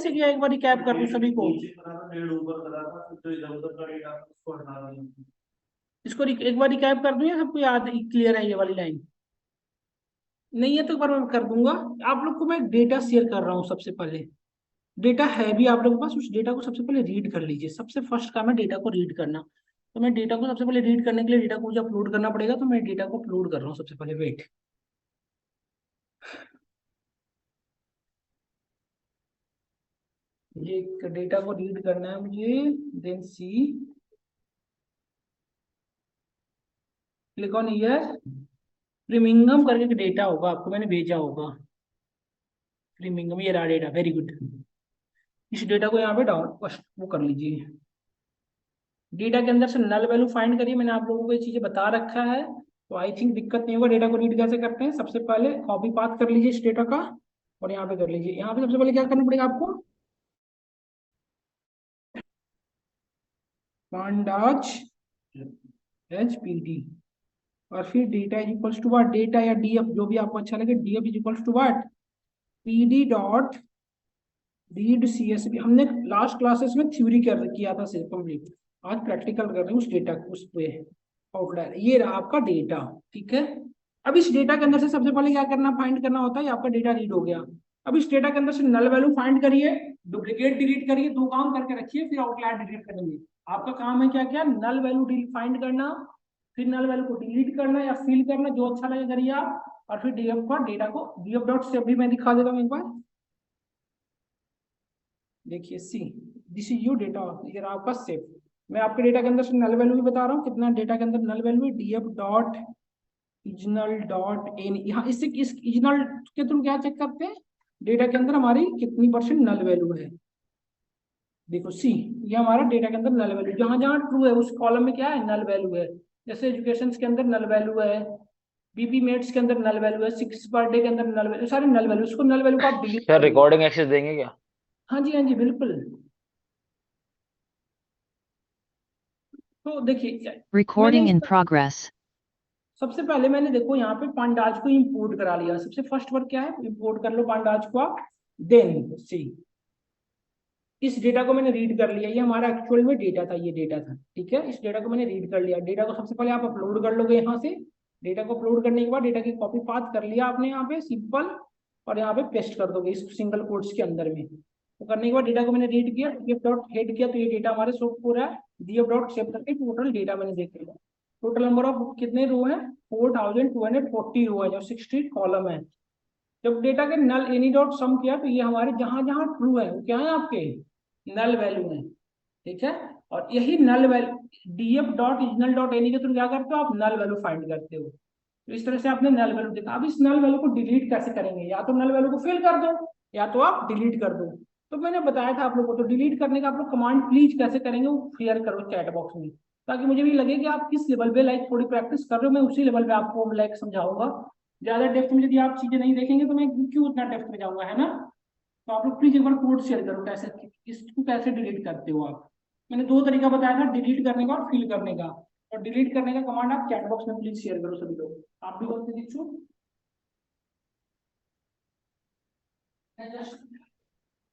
से किया, एक बार रिकैप कर दूं सभी को। इसको एक बार रिकैप कर दूं या सबको याद क्लियर है ये वाली लाइन? नहीं है तो एक बार मैं कर दूंगा। आप लोग को मैं डेटा शेयर कर रहा हूँ सबसे पहले। डेटा है भी आप लोगों के पास, उस डेटा को सबसे पहले रीड कर लीजिए। सबसे फर्स्ट काम है डेटा को रीड करना। तो मैं डेटा को सबसे पहले रीड करने के लिए डेटा को मुझे अपलोड करना पड़ेगा, तो मैं डेटा को अपलोड कर रहा हूँ सबसे पहले। वेट। ये डेटा को रीड करना है मुझे। Then see, click on year. फ्रीमिंगम करके एक डेटा होगा, आपको मैंने भेजा होगा। फ्रीमिंगम, ये रहा डेटा, वेरी गुड। इस डेटा को यहाँ पे डाउन वो कर लीजिए। डेटा के अंदर से नल वैल्यू फाइंड करिए। मैंने आप लोगों को ये चीजें बता रखा है, तो आई थिंक दिक्कत नहीं होगा। डेटा को रीड कैसे करते हैं, सबसे पहले कॉपी पाथ कर लीजिए इस डेटा का, और यहाँ पे कर लीजिए। यहाँ पे सबसे पहले क्या करना पड़ेगा आपको, पांडाज एच पी डी, और फिर data is equals to what, data या डीएफ जो भी आपको अच्छा लगे, df is equals to what, pd dot read csv. हमने लास्ट क्लासेस में थ्योरी कर किया था सिर्फ कंप्लीट, आज प्रैक्टिकल कर रहे हैं उस डेटा उस पे आउटलायर। ये रहा आपका डेटा, ठीक है। अब इस डेटा के अंदर से सबसे पहले क्या करना, फाइंड करना होता है। ये आपका डेटा रीड हो गया। अब इस डेटा के अंदर से नल वैल्यू फाइंड करिए, डुप्लीकेट डिलीट करिए, दो काम करके रखिए, फिर आउटलायर डिलीट करेंगे। आपका काम है क्या क्या, नल वैल्यू फाइंड करना, फिर नल वैल्यू को डिलीट करना या फिल करना, जो अच्छा लगे करिए आप। और फिर डीएफ का डेटा को डीएफ डॉट से भी मैं दिखा देता हूँ एक बार। देखिए सी, दिस इज योर डेटा, ये रहा आपका सेव। मैं आपके डेटा के अंदर से नल वैल्यू भी बता रहा हूँ, कितना डेटा के अंदर नल वैल्यू है, df dot is null dot N. यहाँ इससे इस इजनल के थ्रू क्या चेक करते हैं, डेटा के अंदर हमारी कितनी परसेंट नल वैल्यू है। देखो सी, ये हमारा डेटा के अंदर नल वैल्यू, जहां जहां ट्रू है उस कॉलम में क्या है, नल वैल्यू है। जैसे एजुकेशन के अंदर नल वैल्यू है, बीपी मेट्स के अंदर नल वैल्यू है, 6 पर डे के अंदर नल वैल्यू, सारे नल वैल्यू, उसको नल वैल्यू को आप डिलीट सर कर दो। रिकॉर्डिंग एक्सेस देंगे क्या? हाँ जी, हाँ जी, बिल्कुल। तो देखिए मैंने Recording इस in progress. सबसे पहले मैंने देखो यहाँ पे पांडाज को इंपोर्ट करा लिया। सबसे फर्स्ट वर्क क्या है, इंपोर्ट कर लो पांडाज को आप। देन सी, इस डेटा को मैंने रीड कर लिया, ये हमारा एक्चुअल में डेटा था, ये डेटा था, ठीक है। इस डेटा को मैंने रीड कर लिया। डेटा को सबसे पहले आप अपलोड कर लोगे यहाँ से। डेटा को अपलोड करने के बाद डेटा की कॉपी पाथ कर लिया आपने यहाँ पे सिंपल, और यहाँ पे पेस्ट कर दोगे इस सिंगल कोट्स के अंदर में। तो करने के बाद डेटा को मैंने रीड किया, डीएफ डॉट हेड किया, तो ये डेटा हमारे शो हो रहा है। डीएफ डॉट सेव करके टोटल डेटा मैंने देख लिया। टोटल नंबर ऑफ कितने रो है, 4240 रो है, जो 60 कॉलम है। जब डेटा के नल एनी डॉट सम किया, तो ये हमारे जहां जहां ट्रू है वो क्या है, आपके नल वैल्यू है, ठीक है। और यही null value DF dot is null dot any के थ्रू क्या करते हो आप, नल वैल्यू फाइंड करते हो। तो इस तरह से आपने नल वैल्यू देखा। अब इस नल वैल्यू को डिलीट कैसे करेंगे, या तो नल वैल्यू को फिल कर दो, या तो आप डिलीट कर दो। तो मैंने बताया था आप लोगों को, तो डिलीट करने का आप लोग कमांड प्लीज कैसे करेंगे वो शेयर करो चैट बॉक्स में, ताकि मुझे भी लगे कि आप किस लेवल पे लाइक थोड़ी प्रैक्टिस कर रहे हो, मैं उसी लेवल पे आपको लाइक समझाऊंगा। ज्यादा डेप्थ में यदि आप चीजें नहीं देखेंगे तो मैं क्यों उतना डेप्थ में जाऊंगा, है ना। तो आप लोग प्लीज एक बार कोड शेयर करो, कैसे इसको कैसे डिलीट करते हो आप। मैंने दो तरीका बताया था, डिलीट करने का और फिल करने का। और डिलीट करने का कमांड आप चैट बॉक्स में प्लीज शेयर करो सभी लोग, आप भी बोलते दीक्षु।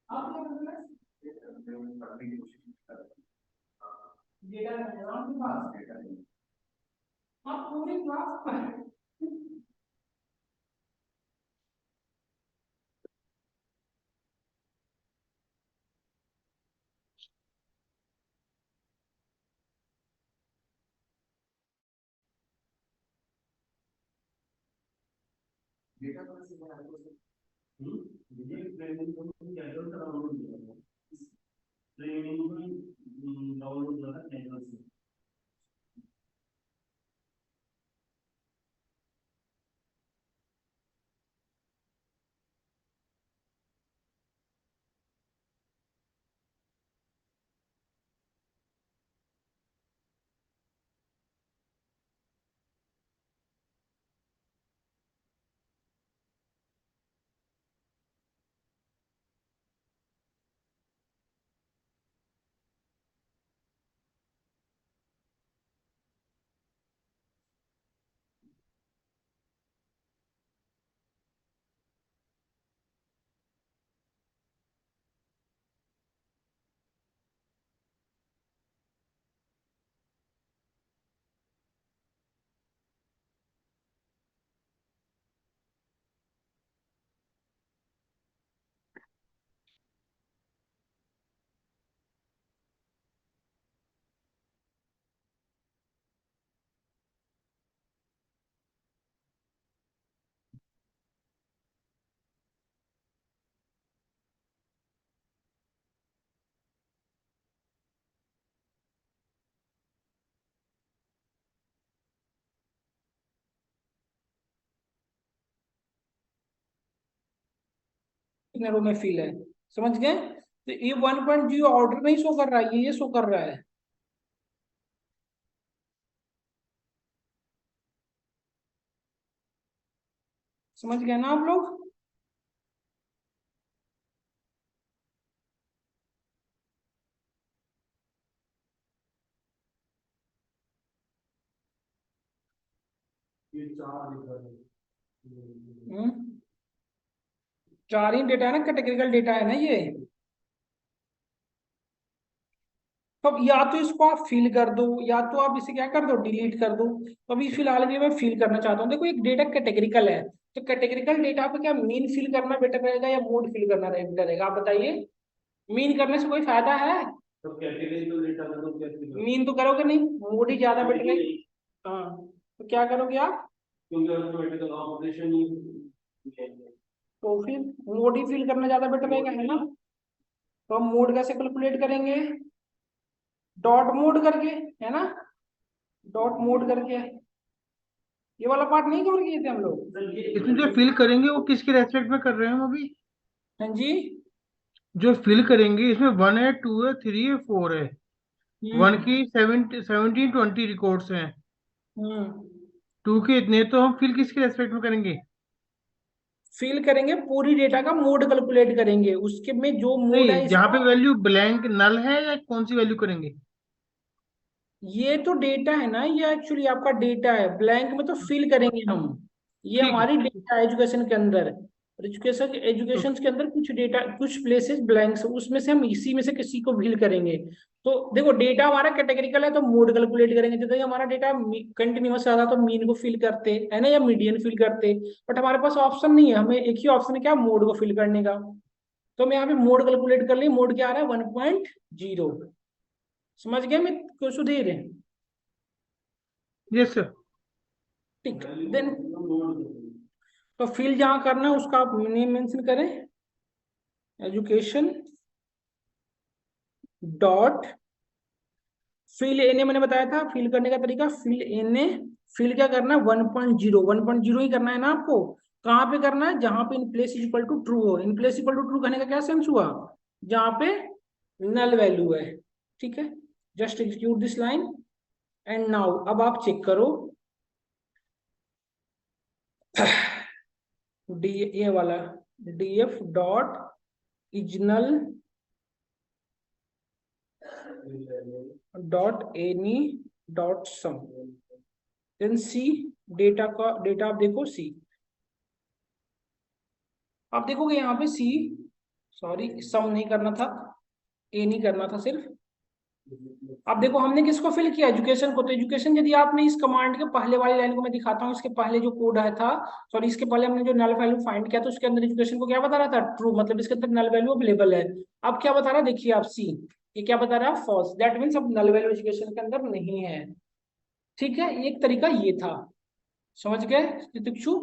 आप क्या कर रहे डेटा आपके पास, आप पूरी क्लास डेटा डाउनलोड कितने रो में फिल है, समझ गए। तो ये 1.0 ऑर्डर नहीं शो कर रहा है, ये शो कर रहा है। समझ गए ना आप लोग। हम्म, चार ही डेटा है ना, कैटेगरिकल डेटा है ना ये। तो अब या तो इसको आप फिल कर दो, या तो आप इसे क्या कर दो, डिलीट कर दो। तो अभी फिलहाल के लिए मैं फिल करना चाहता हूँ। देखो एक डेटा कैटेगरिकल है, तो कैटेगरिकल डेटा पे क्या मीन फिल करना बेटर रहेगा या मोड फिल करना बेटर रहेगा, आप बताइए। मीन करने से कोई फायदा है? तो कैटेगरिकल डेटा में तो क्या मीन तो करोगे नहीं, मोड ही ज्यादा बेटर है। हाँ, तो क्या करोगे आप? क्योंकि ऑटोमेटिकल ऑपरेशन ही है। तो फिर मोड ही फिल करना ज्यादा बेटर रहेगा, है ना। तो हम मोड कैसे कैलकुलेट करेंगे? डॉट मोड करके, है ना। डॉट मोड करके। ये वाला पार्ट नहीं कवर किए थे हम लोग। इसमें जो फिल करेंगे वो किसके रेस्पेक्ट में कर रहे हैं हम अभी? हाँ जी। जो फिल करेंगे इसमें 1 है, 2 है, 3 है, 4 है। वन हम्म। की 17 20 रिकॉर्ड्स हैं। हम्म। 2 के इतने, तो हम फिल किसके रेस्पेक्ट में करेंगे? फिल करेंगे पूरी डेटा का मोड कैलकुलेट करेंगे, उसके में जो मोड है नहीं, जहाँ पे इसका। वैल्यू ब्लैंक नल है, या कौन सी वैल्यू करेंगे? ये तो डेटा है ना, ये एक्चुअली आपका डेटा है, ब्लैंक में तो फिल करेंगे हम। ये ठीक है। हमारी डेटा एजुकेशन के अंदर, एजुकेशन तो एजुकेशन के अंदर कुछ डेटा, कुछ प्लेसेस ब्लैंक्स, उसमें से हम इसी में से किसी को फिल करेंगे। तो देखो डेटा हमारा कैटेगरिकल है तो मोड कैलकुलेट करेंगे, जैसे हमारा डेटा कंटिन्यूअस रहा तो मीन को फिल करते है ना, या मीडियन फिल करते। बट हमारे पास ऑप्शन नहीं है, हमें एक ही ऑप्शन है, क्या, मोड को फिल करने का। तो हम यहाँ पे मोड कैलकुलेट कर ली, मोड क्या आ रहा है, 1.0। समझ गए मैं क्यों सुधीर? Yes sir. ठीक। देन तो फिल जहाँ करना है उसका आप नेम मेंशन करें, education dot fill N A. मैंने बताया था फिल करने का तरीका, फिल एन ए। फिल क्या करना है, 1.0, 1.0 ही करना है ना आपको। कहाँ पे करना है, जहां पे in place equal to true हो। In place equal to true कहने का क्या सेंस हुआ, जहां पे नल वैल्यू है। ठीक है, just execute this line. And now अब आप चेक करो, डी ये वाला df dot is null dot any dot sum. Then see, data का डेटा आप देखो सी। आप देखोगे यहाँ पे सी, सॉरी सम नहीं करना था, ए नहीं करना था सिर्फ। अब देखो हमने किसको फिल किया, एजुकेशन को। तो एजुकेशन यदि आपने इस कमांड के पहले वाली लाइन को मैं दिखाता हूँ, इसके पहले जो कोड आया था, सॉरी इसके पहले हमने जो नल वैल्यू फाइंड किया तो उसके अंदर एजुकेशन को क्या बता रहा था, ट्रू, मतलब इसके अंदर नल वैल्यू अवेलेबल है। अब क्या बता रहा है, देखिए आप सी, ये क्या बता रहा है, फॉल्स। दैट मीन्स अब नल वैल्यू एजुकेशन के अंदर नहीं है। ठीक है, एक तरीका ये था, समझ गए तितिक्षु।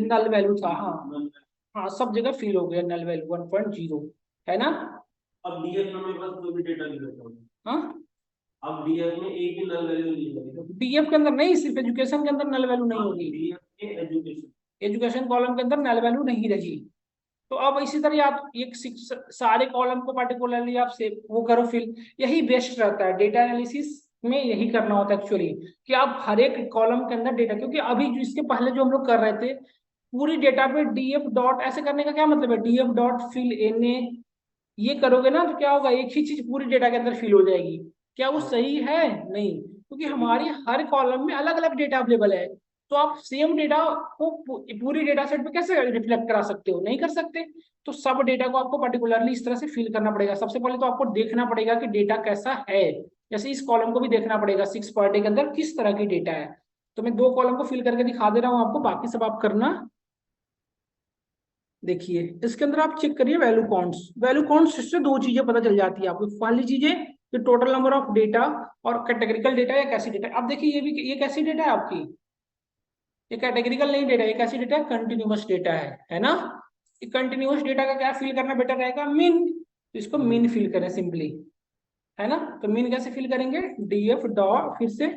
नल वैल्यू था, हाँ। हाँ सब जगह फिल हो गया नल वैल्यू 1.0, है ना। अब डीएफ में मेरे पास कोई भी डेटा नहीं रहता। हाँ, अब डीएफ में एक भी नल वैल्यू नहीं है, डीएफ के अंदर नहीं, सिर्फ एजुकेशन के अंदर नल वैल्यू नहीं होगी। डीएफ के एजुकेशन, एजुकेशन कॉलम के अंदर नल वैल्यू नहीं रही। तो अब इसी तरह आप एक सारे कॉलम को पार्टिकुलरली आप से वो करो फिल। यही बेस्ट रहता है डेटा एनालिसिस में, यही करना होता है एक्चुअली, कि आप हर एक कॉलम के अंदर डेटा, क्योंकि अभी जो इसके पहले जो हम लोग कर रहे थे पूरी डेटा पे डीएफ डॉट ऐसे करने का क्या मतलब है, df dot fill N a, ये करोगे ना तो क्या होगा, एक ही चीज पूरी डेटा के अंदर फिल हो जाएगी। क्या वो सही है? नहीं, क्योंकि हमारी हर कॉलम में अलग अलग डेटा अवेलेबल है। तो आप सेम डेटा को पूरी डेटा सेट पे कैसे रिफ्लेक्ट करा सकते हो, नहीं कर सकते। तो सब डेटा को आपको पर्टिकुलरली इस तरह से फिल करना पड़ेगा। सबसे पहले तो आपको देखना पड़ेगा कि डेटा कैसा है। जैसे इस कॉलम को भी देखना पड़ेगा 6 पर डे के अंदर किस तरह की डेटा है। तो मैं 2 कॉलम को फिल करके दिखा दे रहा हूँ आपको, बाकी सब आप करना। देखिए इसके अंदर आप चेक करिए वैल्यू काउंट्स। वैल्यू काउंट्स से दो चीजें पता चल जाती है आपको। पहली चीजें कि टोटल नंबर ऑफ डेटा, और कैटेगरिकल डेटा या कैसी डेटा। अब देखिए ये भी, ये कैसी डेटा है आपकी, ये कैटेगरिकल नहीं डेटा, ये कैसी डेटा है, कंटिन्यूअस डेटा है ना। कंटिन्यूअस डेटा का क्या फिल करना बेटर रहेगा, मीन। तो इसको मीन फिल करें सिंपली, है ना। तो मीन कैसे फिल करेंगे, डीएफ डॉट फिर से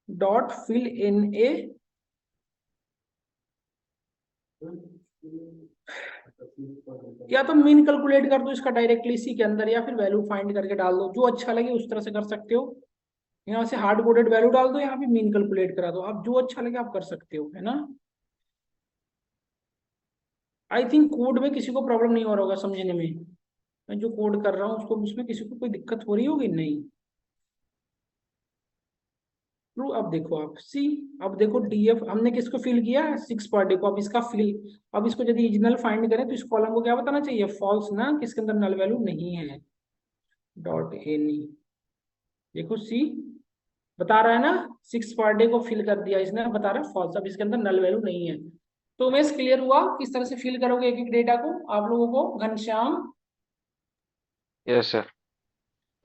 डॉट फिल एन ए या तो मीन कैलकुलेट कर दो इसका डायरेक्टली इसी के अंदर, या फिर वैल्यू फाइंड करके डाल दो, जो अच्छा लगे उस तरह से कर सकते हो। यहाँ से हार्ड कोडेड वैल्यू डाल दो, यहाँ पे मीन कैलकुलेट करा दो, आप जो अच्छा लगे आप कर सकते हो, है ना। आई थिंक कोड में किसी को प्रॉब्लम नहीं हो रहा होगा समझने में। मैं जो कोड कर रहा हूँ उसको, उसमें किसी को कोई दिक्कत हो रही होगी नहीं। ट्रू। अब देखो आप सी, अब देखो डीएफ हमने किसको फिल किया, 6 पर डे को। अब इसका फिल, अब इसको यदि ओरिजिनल फाइंड करें तो इस कॉलम को क्या बताना चाहिए, फॉल्स ना, किसके अंदर नल वैल्यू नहीं है। डॉट एनी, देखो सी बता रहा है ना, 6 पर डे को फिल कर दिया इसने, बता रहा है फॉल्स, अब इसके अंदर नल वैल्यू नहीं है। तो मैं क्लियर हुआ किस तरह से फिल करोगे एक एक डेटा को आप लोगों को, घनश्याम। Yes sir.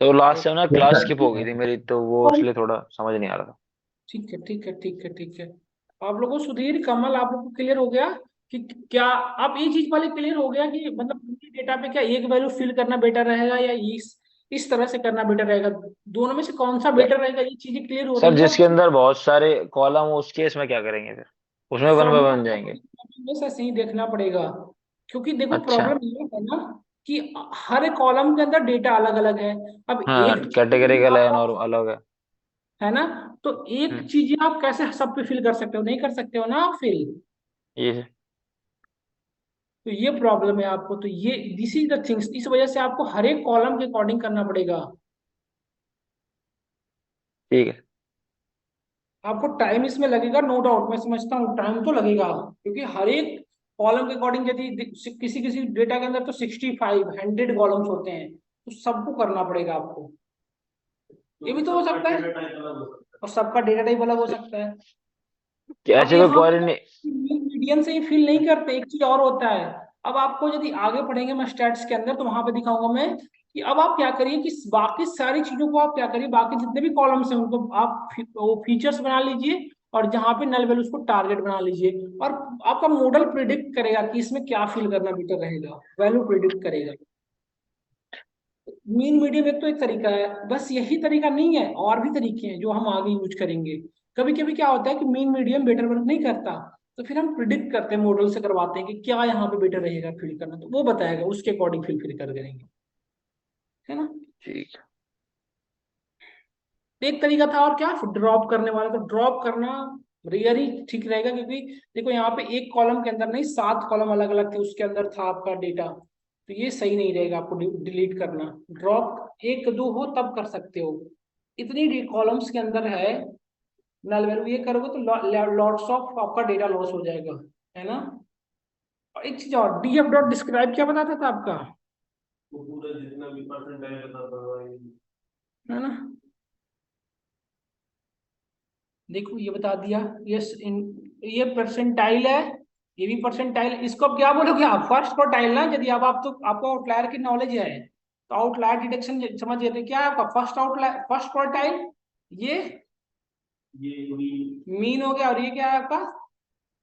तो लास्ट से ना यस क्लास सर। स्किप हो गई थी मेरी, तो वो इसलिए थोड़ा समझ नहीं आ रहा था। ठीक है ठीक है ठीक है ठीक है। आप लोगों को सुधीर कमल आप लोग को क्लियर हो गया कि क्या, आप ये चीज वाले क्लियर हो गया कि मतलब डेटा पे क्या एक वैल्यू फिल करना बेटर रहेगा या इस तरह से करना बेटर रहेगा, दोनों में से कौन सा क्या बेटर रहेगा, ये चीजें क्लियर हो रही सर, है जिसके आपको। अंदर बहुत सारे कॉलम हो उस केस में क्या करेंगे फिर, उसमें वन बाय सब वन जाएंगे? हमेशा सही देखना पड़ेगा, क्योंकि देखो अच्छा। प्रॉब्लम ये है ना कि हर एक कॉलम के अंदर डेटा अलग अलग है। अब हाँ, एक चीज कैटेगरिकल है आप, और अलग है। है ना, तो एक हम्म। चीज आप कैसे सब पे फिल कर सकते हो, नहीं कर सकते हो ना आप फिल। ये तो ये प्रॉब्लम है आपको, तो ये दिस इज द थिंग्स, इस वजह से आपको हर एक कॉलम के अकॉर्डिंग करना पड़ेगा। ठीक है। आपको टाइम इसमें लगेगा नो डाउट, मैं समझता हूँ टाइम तो लगेगा, क्योंकि हर एक कॉलम के अकॉर्डिंग यदि किसी किसी डेटा के अंदर तो 65 100 कॉलम्स होते हैं, तो सबको करना पड़ेगा आपको। ये भी तो हो सकता है, और सबका डेटा टाइप अलग हो सकता है। अब ऐसे कोई यहाँ क्वेरी नहीं। मीडियन से ही फिल नहीं करते, एक चीज और होता है। अब आपको यदि आगे पढ़ेंगे मैं स्टैट्स के अंदर, तो वहां पे दिखाऊंगा मैं कि अब आप क्या करिए कि बाकी सारी चीजों को आप क्या करिए, बाकी जितने भी कॉलम्स हैं उनको आप वो फीचर्स बना लीजिए, और जहां पे नल वैल्यू उसको टारगेट बना लीजिए, और आपका मॉडल प्रिडिक्ट करेगा कि इसमें क्या फिल करना बेटर रहेगा, वैल्यू प्रिडिक्ट करेगा। मीन मीडियम एक तो एक तरीका है, बस यही तरीका नहीं है, और भी तरीके हैं जो हम आगे यूज करेंगे। कभी कभी क्या होता है कि मीन मीडियम बेटर वर्क नहीं करता, तो फिर हम प्रिडिक्ट करते हैं, मॉडल से करवाते हैं कि क्या यहाँ पे बेटर रहेगा फिल करना, तो वो बताएगा उसके अकॉर्डिंग फिल कर करेंगे, है ना। ठीक है। एक तरीका था और क्या, ड्रॉप करने वाला, तो ड्रॉप करना रेयर ही ठीक रहेगा, क्योंकि देखो यहाँ पे एक कॉलम के अंदर नहीं 7 कॉलम अलग अलग थे, उसके अंदर था आपका डेटा, तो ये सही नहीं रहेगा आपको डिलीट करना। ड्रॉप एक दो हो तब कर सकते हो, इतनी कॉलम्स के अंदर है नल वैल्यू, ये करोगे तो लॉट्स ऑफ आपका डेटा लॉस हो जाएगा, है ना। और एक चीज और, डीएफ डॉट डिस्क्राइब क्या बताता था आपका, वो पूरा जितना भी परसेंटाइल बताता था है ना। देखो ये बता दिया, ये परसेंटाइल है, ये भी परसेंटाइल, इसको अब क्या बोलोगे आप, फर्स्ट क्वार्टाइल ना, यदि अब आप तो आपको आउटलायर की नॉलेज है, तो आउटलायर डिटेक्शन समझ गए थे, क्या है आपका फर्स्ट आउटलायर, फर्स्ट क्वार्टाइल, ये ये मीन हो गया, और ये क्या है आपका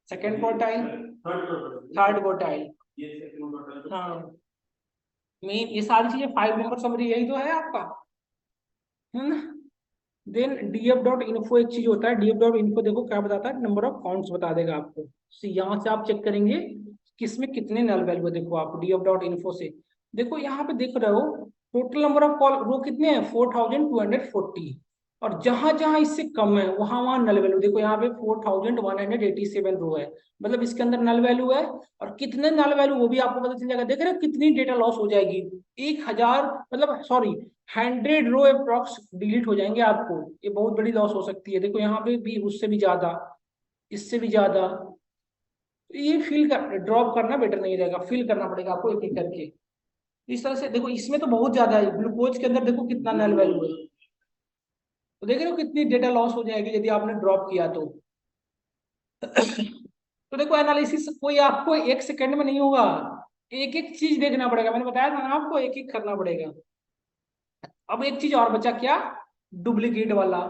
सेकंड क्वार्टाइल, थर्ड क्वार्टाइल, ये सेकंड क्वार्टाइल। हाँ मीन, ये सारी चीजें 5 नंबर समरी, यही तो है आपका, है ना। देन डीएफ डॉट इन्फो एक चीज होता है, डीएफ डॉट इन्फो देखो क्या बताता है, नंबर ऑफ काउंट्स बता देगा आपको। यहाँ से आप चेक करेंगे किसमें कितने नल वैल्यू है, देखो आप डीएफ डॉट इन्फो से देखो, यहाँ पे देख रहे हो टोटल नंबर ऑफ कॉल रो कितने हैं 4240, और जहां जहां इससे कम है वहां वहां नल वैल्यू देखो, यहाँ पे 4187 रो है, मतलब इसके अंदर नल वैल्यू है, और कितने नल वैल्यू वो भी आपको पता चल जाएगा, देख रहे हो कितनी डेटा लॉस हो जाएगी, 1000 मतलब सॉरी 100 रो अप्रॉक्स डिलीट हो जाएंगे आपको, ये बहुत बड़ी लॉस हो सकती है, देखो यहाँ पे भी उससे भी ज्यादा, इससे भी ज्यादा, तो ये फिल कर ड्रॉप करना बेटर नहीं रहेगा, फिल करना पड़ेगा आपको एक एक करके। इस तरह से देखो इसमें तो बहुत ज्यादा है, ग्लूकोज के अंदर देखो कितना नल वैल्यू है, तो देख रहे हो कितनी डेटा लॉस हो जाएगी यदि आपने ड्रॉप किया तो। तो देखो एनालिसिस कोई आपको एक सेकंड में नहीं होगा, एक एक चीज देखना पड़ेगा, मैंने बताया था ना आपको, एक एक करना पड़ेगा। अब एक चीज और बचा क्या, डुप्लीकेट वाला,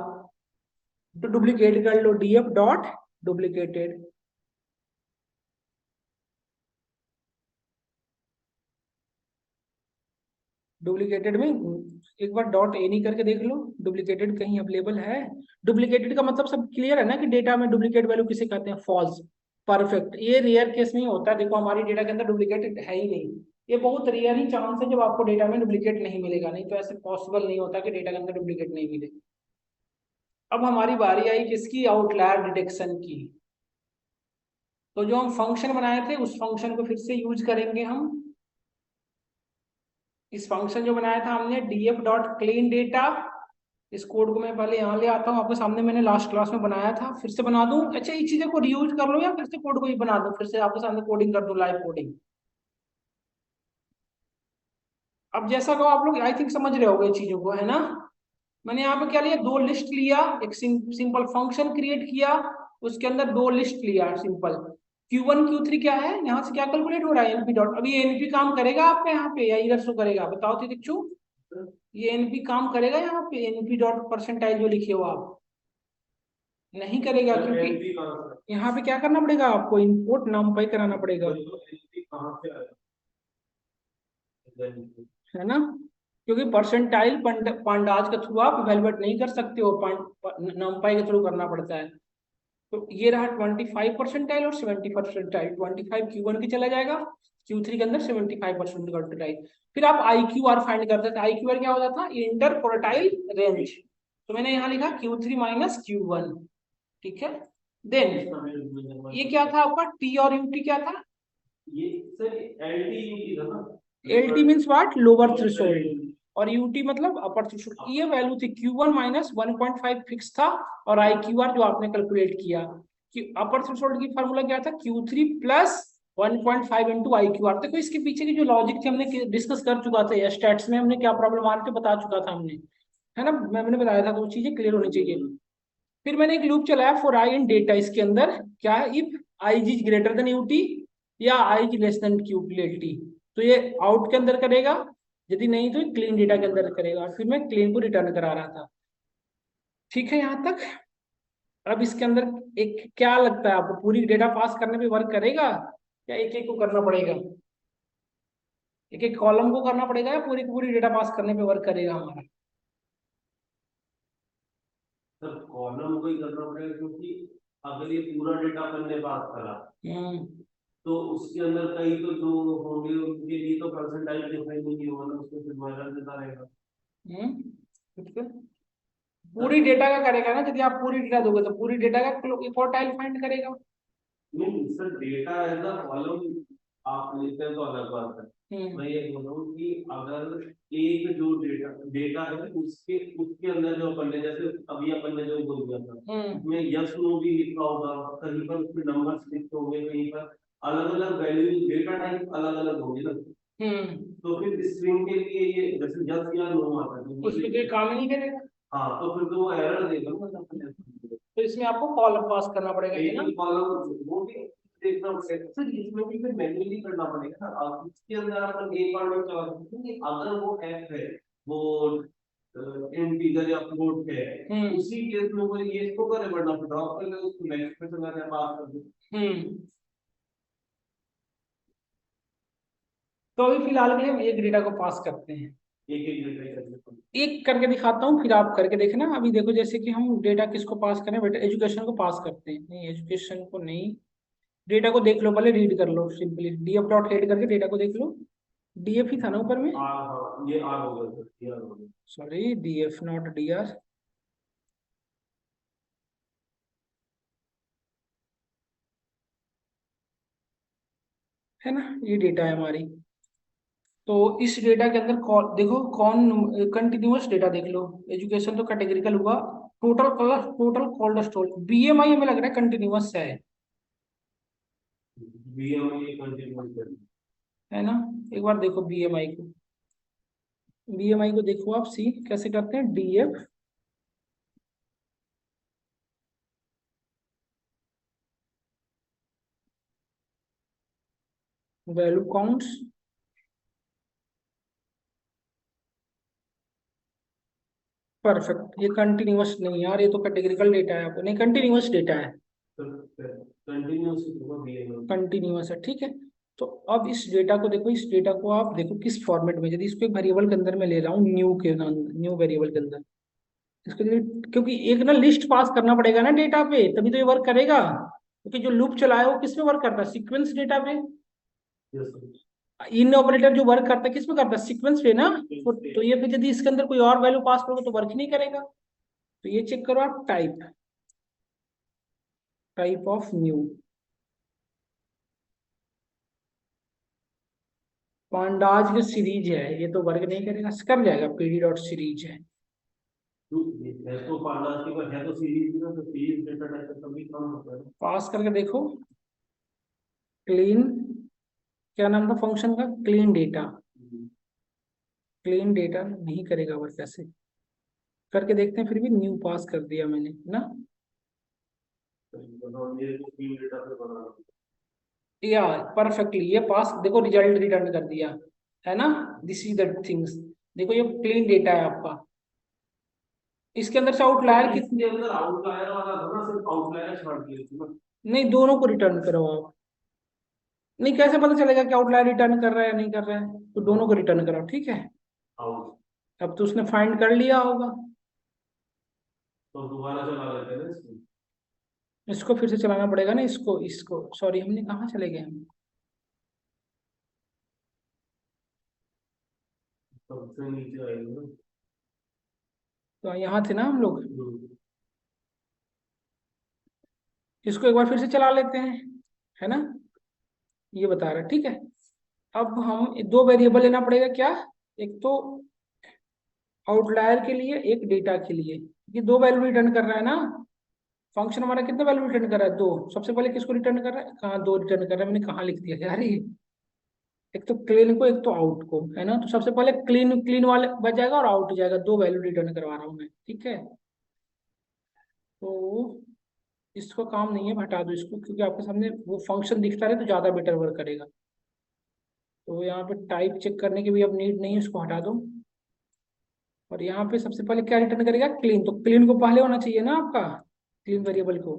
तो डुप्लीकेट कर लो, डीएफ डॉट डुप्लीकेटेड, डुप्लीकेटेड में एक बार डॉट ए नहीं करके देख लो, डुप्लीकेटेड कहीं अवेलेबल है। डुप्लीकेटेड का मतलब सब क्लियर है ना, कि डेटा में डुप्लीकेट वैल्यू किसे कहते हैं, फॉल्स। परफेक्ट, ये रेयर केस में ही होता है। देखो हमारी डेटा के अंदर डुप्लीकेट है ही नहीं, ये बहुत रेयर ही चांस है जब आपको डेटा में डुप्लीकेट नहीं मिलेगा, नहीं तो ऐसे पॉसिबल नहीं होता कि डेटा के अंदर डुप्लीकेट नहीं मिले। अब हमारी बारी आई किसकी, आउटलायर डिटेक्शन की। तो जो हम फंक्शन बनाए थे उस फंक्शन को फिर से यूज करेंगे हम। इस फंक्शन जो बनाया था हमने df डॉट क्लीन डेटा, इस कोड को मैं पहले यहाँ ले आता हूँ आपके सामने, मैंने लास्ट क्लास में बनाया था, फिर से बना दूं। अच्छा इस चीजें को रीयूज कर लो या फिर से कोड को ही बना दूं, फिर से आपके सामने कोडिंग कर दूं, लाइव कोडिंग। अब जैसा को आप लोग आई थिंक समझ रहे होगे चीजों को, है ना। मैंने यहाँ पे क्या लिया, दो लिस्ट लिया, एक सिंपल फंक्शन क्रिएट किया, उसके अंदर दो लिस्ट लिया सिंपल। Q1 Q3 क्या है, यहाँ से क्या कैलकुलेट हो रहा है, एनपी डॉट। अभी ये एनपी काम करेगा आपके यहाँ पे या इधर शो करेगा, बताओ तो दीक्षु। ये एनपी काम करेगा यहाँ पे, एनपी डॉट परसेंटाइल जो लिखे हो आप, नहीं करेगा, सर क्योंकि एनपी कहाँ यहाँ पे क्या करना पड़ेगा आपको, इनपुट नंपाई कराना पड़ेगा, एनपी कहाँ से आया? है ना। क्योंकि परसेंटाइल पांडाज के थ्रू आप इवेलुएट नहीं कर सकते हो, नंपाई के थ्रू करना पड़ता है। तो ये रहा 25% और 70%। 25 Q1 की चला जाएगा, Q3 के अंदर 75% फिर आप IQR फाइंड करते थे। IQR क्या होता था, इंटर क्वार्टाइल रेंज। तो मैंने यहाँ लिखा Q3 माइनस Q1, ठीक है। देन ये क्या था आपका, T और UT क्या था, ये सर एलटी था ना? LT means what, lower threshold, और UT मतलब अपर थ्रेशोल्ड। ये वैल्यू थी Q1 माइनस 1.5 फिक्स था, और IQR जो आपने कैलकुलेट किया कि अपर थ्रेशोल्ड की फार्मूला क्या था, Q3 प्लस 1.5 इंटू IQR। देखो इसके पीछे की जो लॉजिक थी हमने डिस्कस कर चुका था, स्टैट्स में हमने क्या प्रॉब्लम आ रही थी बता चुका था हमने, है ना, मैंने बताया था, तो चीजें क्लियर होनी चाहिए। फिर मैंने एक लूप चलाया फॉर आई इन डेटा, इसके अंदर क्या है, if I is greater than UT या I is less than QLT, तो ये आउट के अंदर करेगा, यदि नहीं तो क्लीन डेटा के अंदर करेगा। फिर मैं क्लीन को रिटर्न करा रहा था, ठीक है यहाँ तक। अब इसके अंदर एक क्या लगता है आपको, पूरी डेटा पास करने पे वर्क करेगा या एक एक को करना पड़ेगा, एक एक कॉलम को करना पड़ेगा या पूरी पूरी डेटा पास करने पे वर्क करेगा हमारा। सर कॉलम को ही करना पड़ेगा, क्योंकि अगर ये पूरा डेटा अपन ने पास करा हम्म तो उसके अंदर कई तो जो होंगे उनके लिए तो परसेंटाइल डिफाइन नहीं होगा ना, उसको फिर माइनस देता रहेगा। ठीक है। पूरी डेटा का करेगा ना, यदि आप पूरी डेटा दोगे तो पूरी डेटा का क्वार्टाइल फाइंड करेगा। नहीं sir, data as a column आप लेते हैं तो अलग बात है। मैं ये बोल रहा हूँ कि अगर एक जो डेटा डेटा है उसके उसके अंदर जो अपन ने, जैसे अभी अपन ने जो बोल दिया था उसमें यस नो भी लिखा होगा, कहीं पर उसमें नंबर्स लिखे होंगे, कहीं पर अलग अलग वैल्यू, डेटा टाइप अलग अलग होंगे ना। तो फिर स्ट्रिंग के लिए ये जैसे यस या नो आता है उसमें कोई काम ही नहीं करेगा। हाँ, तो फिर तो वो एरर देगा ना। तो इसमें आपको कॉलम पास करना पड़ेगा, है ना। एक कॉलम वो भी देखना पड़ेगा सर, इसमें भी फिर मैन्युअली करना पड़ेगा ना। अब इसके अंदर अपन एक बार में चला सकते हैं कि अगर वो एफ है, वो इंटीजर या फ्लोट है, उसी केस में वो ये इसको करे बढ़ना ड्रॉप कर ले, उसको नेक्स्ट पे चला जाए, पास कर दे। तो अभी फिलहाल के लिए हम एक डेटा को पास करते हैं, एक एक डेटा करते हैं। एक करके दिखाता हूँ, फिर आप करके देखना। अभी देखो जैसे कि हम डेटा किसको पास करें, बेटा एजुकेशन को पास करते हैं, नहीं एजुकेशन को नहीं, डेटा को देख लो पहले, रीड कर लो सिंपली, डीएफ डॉट हेड करके डेटा को देख लो। डीएफ ही था ना ऊपर में, हाँ ये आर हो गया सर, ये आर हो गया। सॉरी डीएफ नॉट डीआर, है ना, ये डेटा है हमारी। तो इस डेटा के अंदर देखो कौन कंटिन्यूअस डेटा देख लो, एजुकेशन तो कैटेगरिकल हुआ, total colour total cold storage BMI हमें लग रहा है कंटिन्यूअस है बीएमआई कंटिन्यूअस है ना। एक बार देखो बीएमआई को, बीएमआई को देखो आप, सी कैसे करते हैं, डीएफ वैल्यू काउंट्स, परफेक्ट। ये कंटिन्यूअस नहीं यार, ये तो कैटेगरिकल डेटा है, आपको नहीं कंटिन्यूअस डेटा है, कंटिन्यूअस है, ठीक है। तो अब इस डेटा को देखो, इस डेटा को आप देखो किस फॉर्मेट में, यदि इसको एक वेरिएबल के अंदर में ले रहा हूँ, न्यू वेरिएबल के अंदर इसको, क्योंकि एक ना लिस्ट पास करना पड़ेगा ना डेटा पे, तभी तो ये वर्क करेगा। क्योंकि जो लूप चला है वो किस पे वर्क करता है, सीक्वेंस डेटा पे। Yes, sir. इन ऑपरेटर जो वर्क करता है किस पे करता है, सीक्वेंस पे ना। तो ये फिर यदि इसके अंदर कोई और वैल्यू पास करोगे तो वर्क ही नहीं करेगा। तो ये चेक करो आप, टाइप ऑफ न्यू पांडाज की सीरीज है, ये तो वर्क नहीं करेगा, कर जाएगा, पीडी डॉट सीरीज है। है तो पांडास के बाद है तो सीरीज ना, तो सीरीज डेटा टाइप का भी काम होता है। पास करके देखो, क्लीन, क्या नाम था फंक्शन का, क्लीन डेटा। क्लीन डेटा नहीं करेगा वर्क, कैसे करके देखते हैं, फिर भी न्यू पास कर दिया मैंने ना। मेरे को तीन डेटा पे बना या परफेक्टली ये पास, देखो रिजल्ट रिटर्न कर दिया है ना। दिस इज द थिंग्स, देखो ये क्लीन डेटा है आपका। इसके अंदर से आउटलायर कितने, इसके अंदर आउटलायर वाला था ना, सिर्फ आउटलायर छोड़ दिए थे ना। नहीं दोनों को रिटर्न करो आप। नहीं कैसे पता चलेगा कि आउटलायर रिटर्न कर रहा है या नहीं कर रहा है, तो दोनों को रिटर्न करो, ठीक है। आउट अब तो उसने फाइंड कर लिया होगा, तो दोबारा चला लेते हैं ना इसको। इसको फिर से चलाना पड़ेगा ना, इसको इसको सॉरी हमने कहाँ चले गए हम, सबसे नीचे आएंगे ना। तो यहाँ थे ना हम लोग। इसको एक बार फिर से चला लेते हैं, है ना, ये बता रहा है, ठीक है। अब हम दो वेरिएबल लेना पड़ेगा क्या, एक तो आउटलायर के लिए, एक डेटा के लिए। ये दो वैल्यू रिटर्न कर रहा है ना, फंक्शन हमारा कितने वैल्यू रिटर्न कर रहा है, दो। सबसे पहले किसको रिटर्न कर रहा है, कहाँ दो रिटर्न कर रहा है, मैंने कहाँ लिख दिया यार ये, एक तो क्लीन को एक तो आउट को, है ना। तो सबसे पहले क्लीन क्लीन वाले बच जाएगा और आउट जाएगा, दो वैल्यू रिटर्न करवा रहा हूँ मैं, ठीक है। तो इसको काम नहीं है, हटा दो इसको, क्योंकि आपके सामने वो फंक्शन दिखता रहे तो ज्यादा बेटर वर्क करेगा। तो यहाँ पे टाइप चेक करने की भी अब नीड नहीं है, उसको हटा दो। और यहाँ पे सबसे पहले क्या रिटर्न करेगा, क्लीन। तो क्लीन को पहले होना चाहिए ना आपका, क्लीन वेरिएबल को,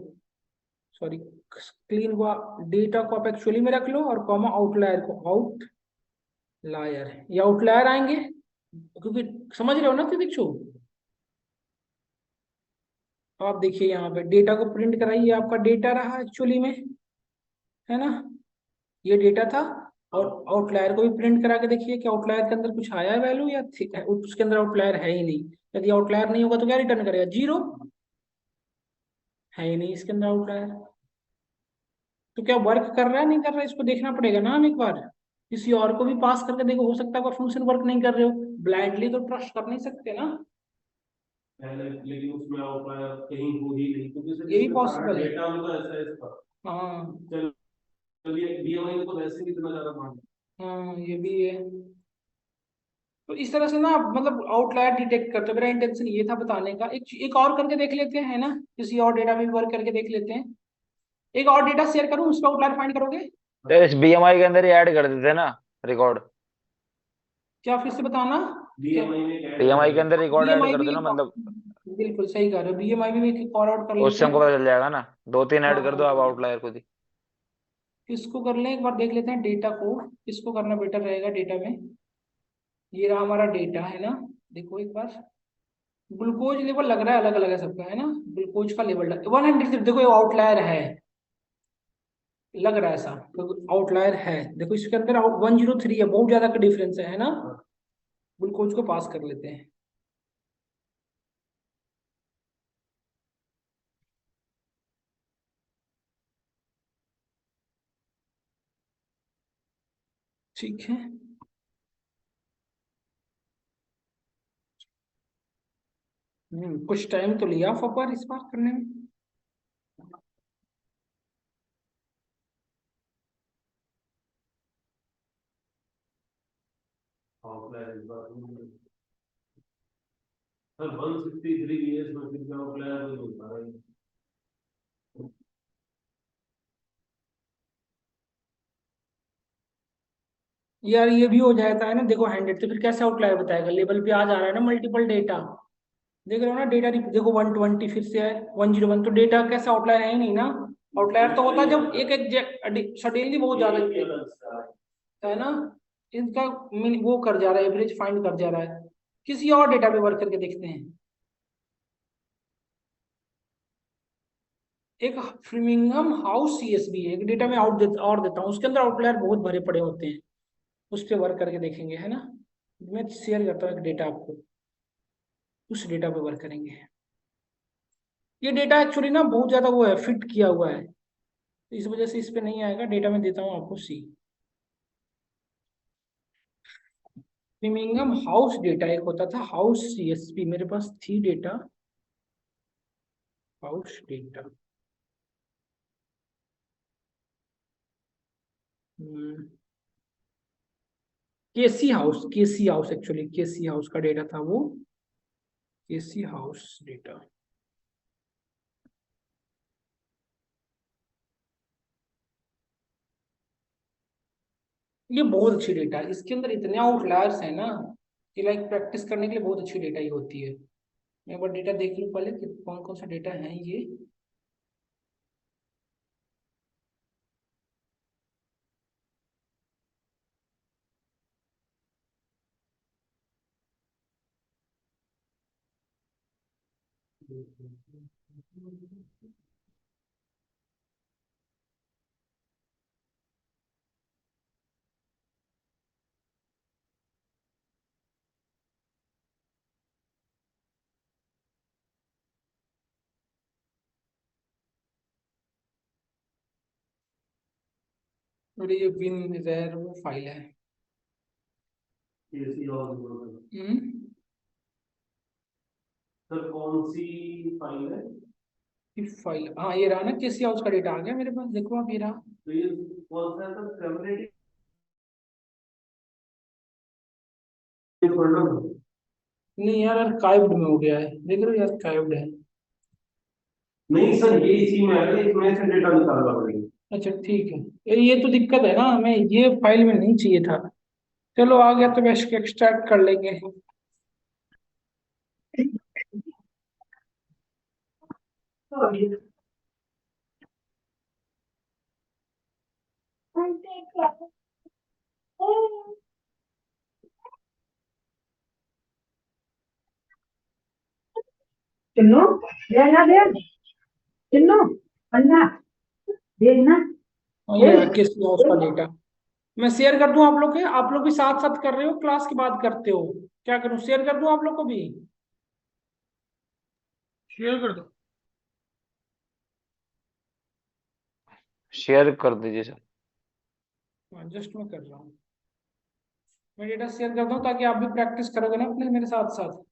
सॉरी क्लीन को, डेटा को आप एक्चुअली में रख लो, और कॉमा आउटलायर को, आउट लायर, ये आउटलायर आएंगे, क्योंकि समझ रहे हो ना दीक्षु। आप देखिए यहाँ पे डेटा को प्रिंट कराइए, आपका डेटा रहा एक्चुअली में, है ना, ये डेटा था। और आउटलायर को भी प्रिंट करा के देखिए कि आउटलायर के अंदर कुछ आया है वैल्यू, या उसके अंदर आउटलायर है ही नहीं। यदि आउटलायर नहीं होगा तो क्या रिटर्न करेगा, जीरो, है ही नहीं इसके अंदर आउटलायर। तो क्या वर्क कर रहा है नहीं कर रहा है, इसको देखना पड़ेगा ना हम एक बार, किसी और को भी पास करके देखो, हो सकता है कोई फंक्शन वर्क नहीं कर रहे हो, ब्लाइंडली तो ट्रस्ट कर नहीं सकते ना। पहले लेकिन उसमें आउटलायर कहीं हो ही नहीं, क्योंकि ये भी पॉसिबल है, डेटा में तो ऐसा है इसका। हाँ चलिए बीएमआई को वैसे भी इतना ज्यादा मान। हाँ ये भी है। तो इस तरह से ना आप मतलब आउटलायर डिटेक्ट करते हो, मेरा इंटेंशन ये था बताने का। एक और करके देख लेते हैं, है ना, किसी और डेटा में भी वर्क करके देख लेते हैं। एक और डेटा शेयर करूं, उसका आउटलायर फाइंड करोगे तो इस बीएमआई के अंदर ही ऐड कर देते ना रिकॉर्ड, क्या, फिर से बताना। बीएमआई में क्या बीएमआई के अंदर रिकॉर्ड ऐड बीएमआई कर भी देना, मतलब बिल्कुल सही कह रहे हो, बीएमआई भी एक और आउट कर लेते उससे हैं। हमको पता चल जाएगा ना, दो तीन ऐड कर दो आप हाँ आउटलायर खुद ही। इसको कर लें, एक बार देख लेते हैं डेटा को, किसको करना बेटर रहेगा डेटा में। ये रहा हमारा डेटा, है ना, देखो एक बार, ग्लूकोज लेवल लग रहा है अलग अलग है सबका, है ना, ग्लूकोज का लेवल 100, देखो ये आउटलायर है, लग रहा है ऐसा, तो आउटलायर है, देखो इसके अंदर 103 है, बहुत ज्यादा का डिफरेंस है ना। ग्लूकोज को पास कर लेते हैं, ठीक है। कुछ टाइम तो लिया फॉर इस बार करने में। आउटलायर इस बार सर 163 ईयर्स में कितना आउटलायर नहीं होता है। यार ये भी हो जाता है ना, देखो 100, तो फिर कैसे आउटलायर बताएगा, लेवल पे आ जा रहा है ना मल्टीपल डेटा, देख रहे हो ना डेटा, देखो 120 फिर से है, 101, तो डेटा कैसे आउटलायर है ही नहीं ना। आउटलायर तो होता है जब एक एक सडनली बहुत ज्यादा है ना, इनका वो कर जा रहा है, एवरेज फाइंड कर जा रहा है। किसी और डेटा पे वर्क करके देखते हैं। एक फ्रीमिंगम हाउस सीएसबी है, एक डेटा में और देता हूँ, उसके अंदर आउटलायर बहुत भरे पड़े होते हैं, उस पर वर्क करके देखेंगे, है ना। मैं शेयर करता हूँ एक डेटा आपको, उस डेटा पे वर्क करेंगे। ये डेटा एक्चुअली ना बहुत ज्यादा वो है, फिट किया हुआ है, तो इस वजह से इस पे नहीं आएगा। डेटा में देता हूँ आपको सी, फ्रीमिंगम हाउस डेटा एक होता था, हाउस सीएसपी, मेरे पास थी डेटा, हाउस डेटा। केसी हाउस एक्चुअली केसी हाउस का डेटा था वो, केसी हाउस डेटा। ये बहुत अच्छी डेटा है, इसके अंदर इतने आउटलायर्स है ना कि लाइक प्रैक्टिस करने के लिए बहुत अच्छी डेटा ही होती है। मैं एक बार डेटा देख लूँ पहले कि कौन कौन सा डेटा है ये। और ये विन रेयर वो फाइल है। केसी हाउस बोल रहे हो। हम्म, सर कौन सी फाइल है? ये फाइल, हाँ ये रहा ना, केसी हाउस का डेटा आ गया मेरे पास, देखो आप ये रहा। तो ये कौन सा है सर, कम्युनिटी फोल्डर? नहीं यार, आर्काइव्ड में हो गया है, देख रहे हो यार, आर्काइव्ड है। नहीं सर, ये इसी में है, इसमें से डेटा निकालना पड़ेगा। अच्छा ठीक है, ये तो दिक्कत है ना, हमें ये फाइल में नहीं चाहिए था। चलो आ गया तो मैं इसको एक्सट्रैक्ट कर लेंगे। चिन्नू देखना देख चिन्नू अन्ना देखना और ये रहा केसी हाउस का डेटा। मैं शेयर कर दूं आप लोग के, आप लोग भी साथ साथ कर रहे हो, क्लास के बाद करते हो, क्या करूं, शेयर कर दूं आप लोग को भी? शेयर कर दो। शेयर कर दीजिए सर। जस्ट मैं कर रहा हूँ, मैं डेटा शेयर करता हूँ ताकि आप भी प्रैक्टिस करोगे ना अपने मेरे साथ साथ।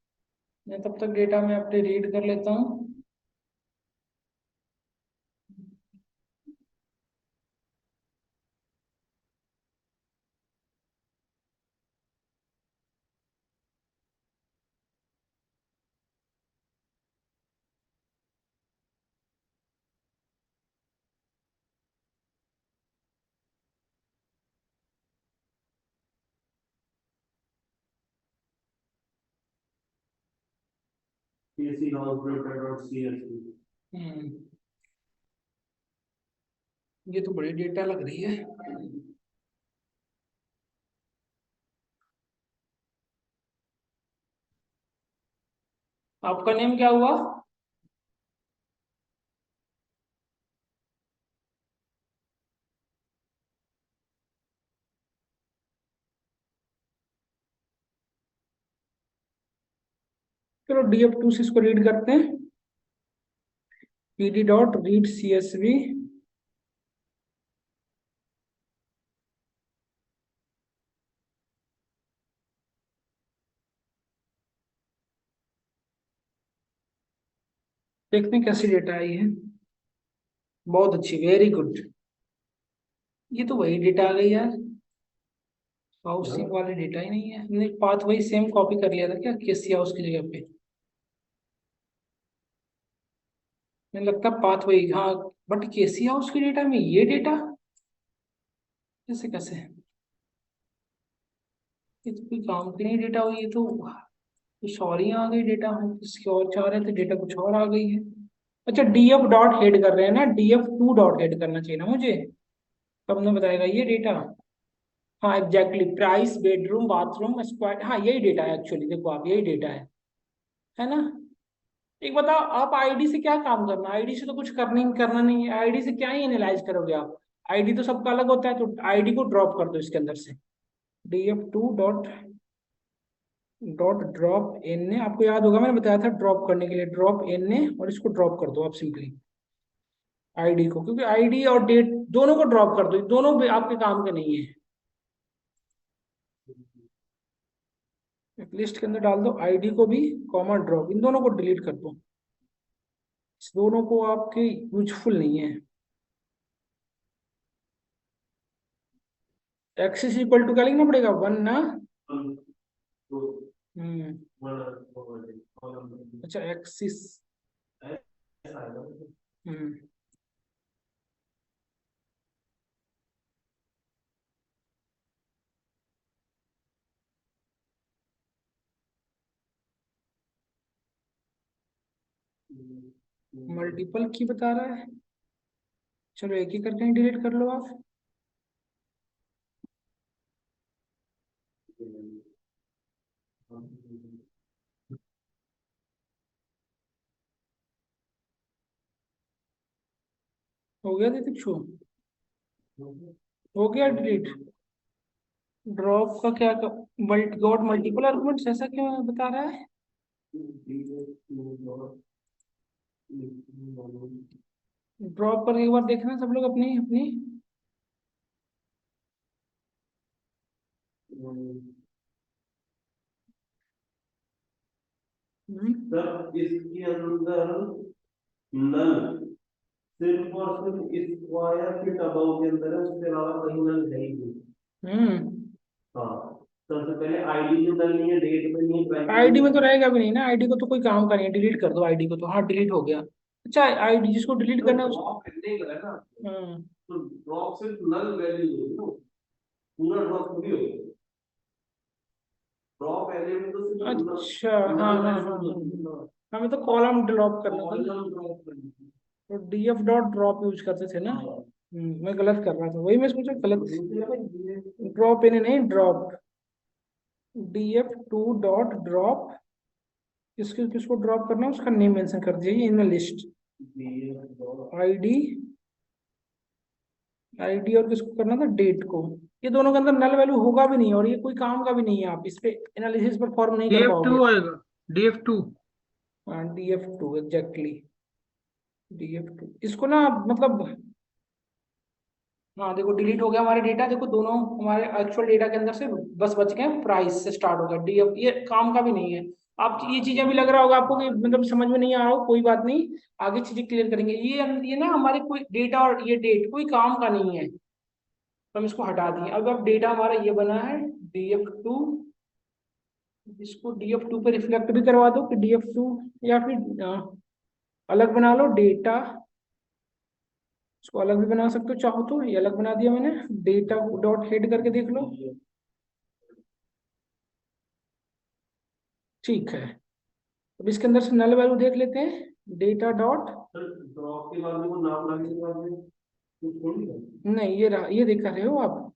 मैं तब तक डेटा मैं अपने रीड कर लेता हूँ। केसी हाउस डॉट सीएसवी। हम्म, ये तो बड़ी डेटा लग रही है। आपका नेम क्या हुआ? चलो DF2 से इसको रीड करते हैं, PD डॉट रीड CSV। देखते हैं कैसी डेटा आई है। बहुत अच्छी, वेरी गुड। ये तो वही डेटा आ गई यार, हाउसिंग वाले डेटा ही नहीं है, हमने पाथ वही सेम कॉपी कर लिया था क्या केसी हाउस की जगह पे। मुझे लगता है पाथ वही, हाँ। बट केसी हाउस के डेटा में ये डेटा कैसे कैसे, ये तो कोई काम की नहीं डेटा हुई, ये तो कुछ और ही आ गई डेटा, हम किसी और चाह रहे थे, डेटा कुछ और आ गई है। अच्छा DF डॉट हेड कर रहे हैं ना, DF2 डॉट हेड करना चाहिए ना मुझे, तब ने बताएगा ये डेटा। हाँ exactly, price bedroom bathroom square, हाँ यही डेटा है एक्चुअली, देखो आप यही डेटा है ना। एक बताओ, आप आईडी से क्या काम करना, आईडी से तो कुछ करना नहीं है, आईडी से क्या ही एनालाइज करोगे आप, आईडी तो सबका अलग होता है, तो आईडी को ड्रॉप कर दो इसके अंदर से, df2 dot dot drop an, आपको याद होगा मैंने बताया था ड्रॉप करने के लिए, ड्रॉप एन, और इसको ड्रॉप कर दो आप सिंपली आईडी को, क्योंकि आईडी और डेट दोनों को ड्रॉप कर दो, दोनों भी आपके काम के नहीं है। एक लिस्ट के अंदर डाल दो आईडी को भी, कॉमा ड्रॉप, इन दोनों को डिलीट कर दो, इस दोनों को आपके यूजफुल नहीं है। एक्सिस इक्वल टू क्या लिखना पड़ेगा, 1 ना। हम्म, अच्छा एक्सिस, हम्म, मल्टीपल की बता रहा है, चलो एक ही करके डिलीट कर लो आप। हो गया दीक्षु, हो गया डिलीट। ड्रॉप का क्या, गॉट मल्टीपल आर्गुमेंट्स ऐसा क्यों बता रहा है। ड्रॉप पर एक बार देखना सब लोग अपनी अपनी, सर इसके अंदर नल सिर्फ और सिर्फ स्क्वायर फिट अबव के अंदर है, उसके अलावा कहीं नल है ही नहीं। हाँ, सबसे पहले आईडी में नल नहीं है, डेट में नहीं है, आईडी में तो रहेगा भी नहीं ना, आईडी को तो कोई काम का नहीं है, डिलीट कर दो आईडी को तो, हाँ डिलीट हो गया। अच्छा आईडी जिसको डिलीट करना है उसको, ड्रॉप नहीं करा ना, हम्म, तो ड्रॉप सिर्फ नल वैल्यू होगी ना, पूरा ड्रॉप थोड़ी होगा। ड्रॉप एलिमेंट तो सिर्फ अच्छा हाँ हाँ हाँ हाँ, हमें तो कॉलम ड्रॉप करना था, कॉलम ड्रॉप करनी थी। तो डीएफ डॉट ड्रॉप यूज करते थे ना। मैं गलत कर रहा था, वही मैं सोचा गलत, ड्रॉप इन नहीं ड्रॉप, df2 डॉट ड्रॉप, किसको किसको ड्रॉप करना है उसका नेम मेंशन कर दीजिए इन लिस्ट, आईडी, आईडी और किसको करना था, डेट को। ये दोनों के अंदर नल वैल्यू होगा भी नहीं और ये कोई काम का भी नहीं है, आप इस पे एनालिसिस परफॉर्म नहीं कर पाओगे। DF2 आएगा, DF2। हाँ df2 एग्जैक्टली, df2 इसको ना मतलब, हाँ देखो डिलीट हो गया हमारे डेटा, देखो दोनों हमारे एक्चुअल डेटा के अंदर से बस बच गए, प्राइस से स्टार्ट होगा डीएफ, ये काम का भी नहीं है। आप ये चीजें भी लग रहा होगा आपको कि मतलब समझ में नहीं आ रहा हो, कोई बात नहीं, आगे चीजें क्लियर करेंगे। ये ना हमारे कोई डेटा और ये डेट कोई काम का नहीं है, तो हम इसको हटा दिए। अब डेटा हमारा ये बना है df2, इसको df2 पे रिफ्लेक्ट भी करवा दो कि df2, या फिर अलग बना लो डेटा, इसको अलग भी बना सकते हो चाहो तो, ये अलग बना दिया मैंने, डेटा डॉट हेड करके देख लो, ठीक है। अब इसके अंदर से नल वैल्यू देख लेते हैं, डेटा डॉट, ड्रॉप के बाद में वो नाम लगने के बाद में कुछ थोड़ी है, नहीं ये रहा, ये देख रहे हो आप,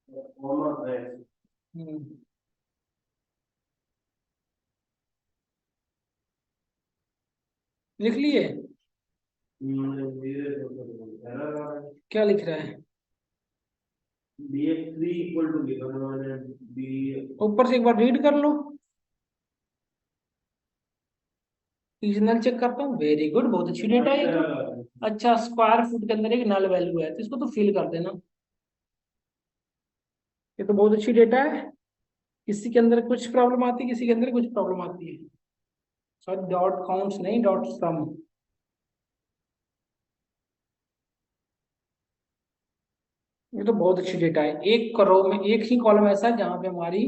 कॉमा है। लिख लिए, क्या लिख रहा है, df3 इक्वल टू लिखा है मैंने डी, ऊपर से एक बार रीड कर लो, सीजनल चेक करता हूँ, वेरी गुड, बहुत अच्छी डेटा है ये तो। अच्छा स्क्वायर फुट के अंदर एक नल वैल्यू है, तो इसको तो फिल कर देना, ये तो बहुत अच्छी डेटा है। किसी के अंदर कुछ प्रॉब्लम आती है, किसी के अंदर कुछ प्रॉब्लम आती है, सॉरी डॉट काउंट्स नहीं डॉट सम, ये तो बहुत अच्छी डेटा है। एक रो में एक ही कॉलम ऐसा है जहां पे हमारी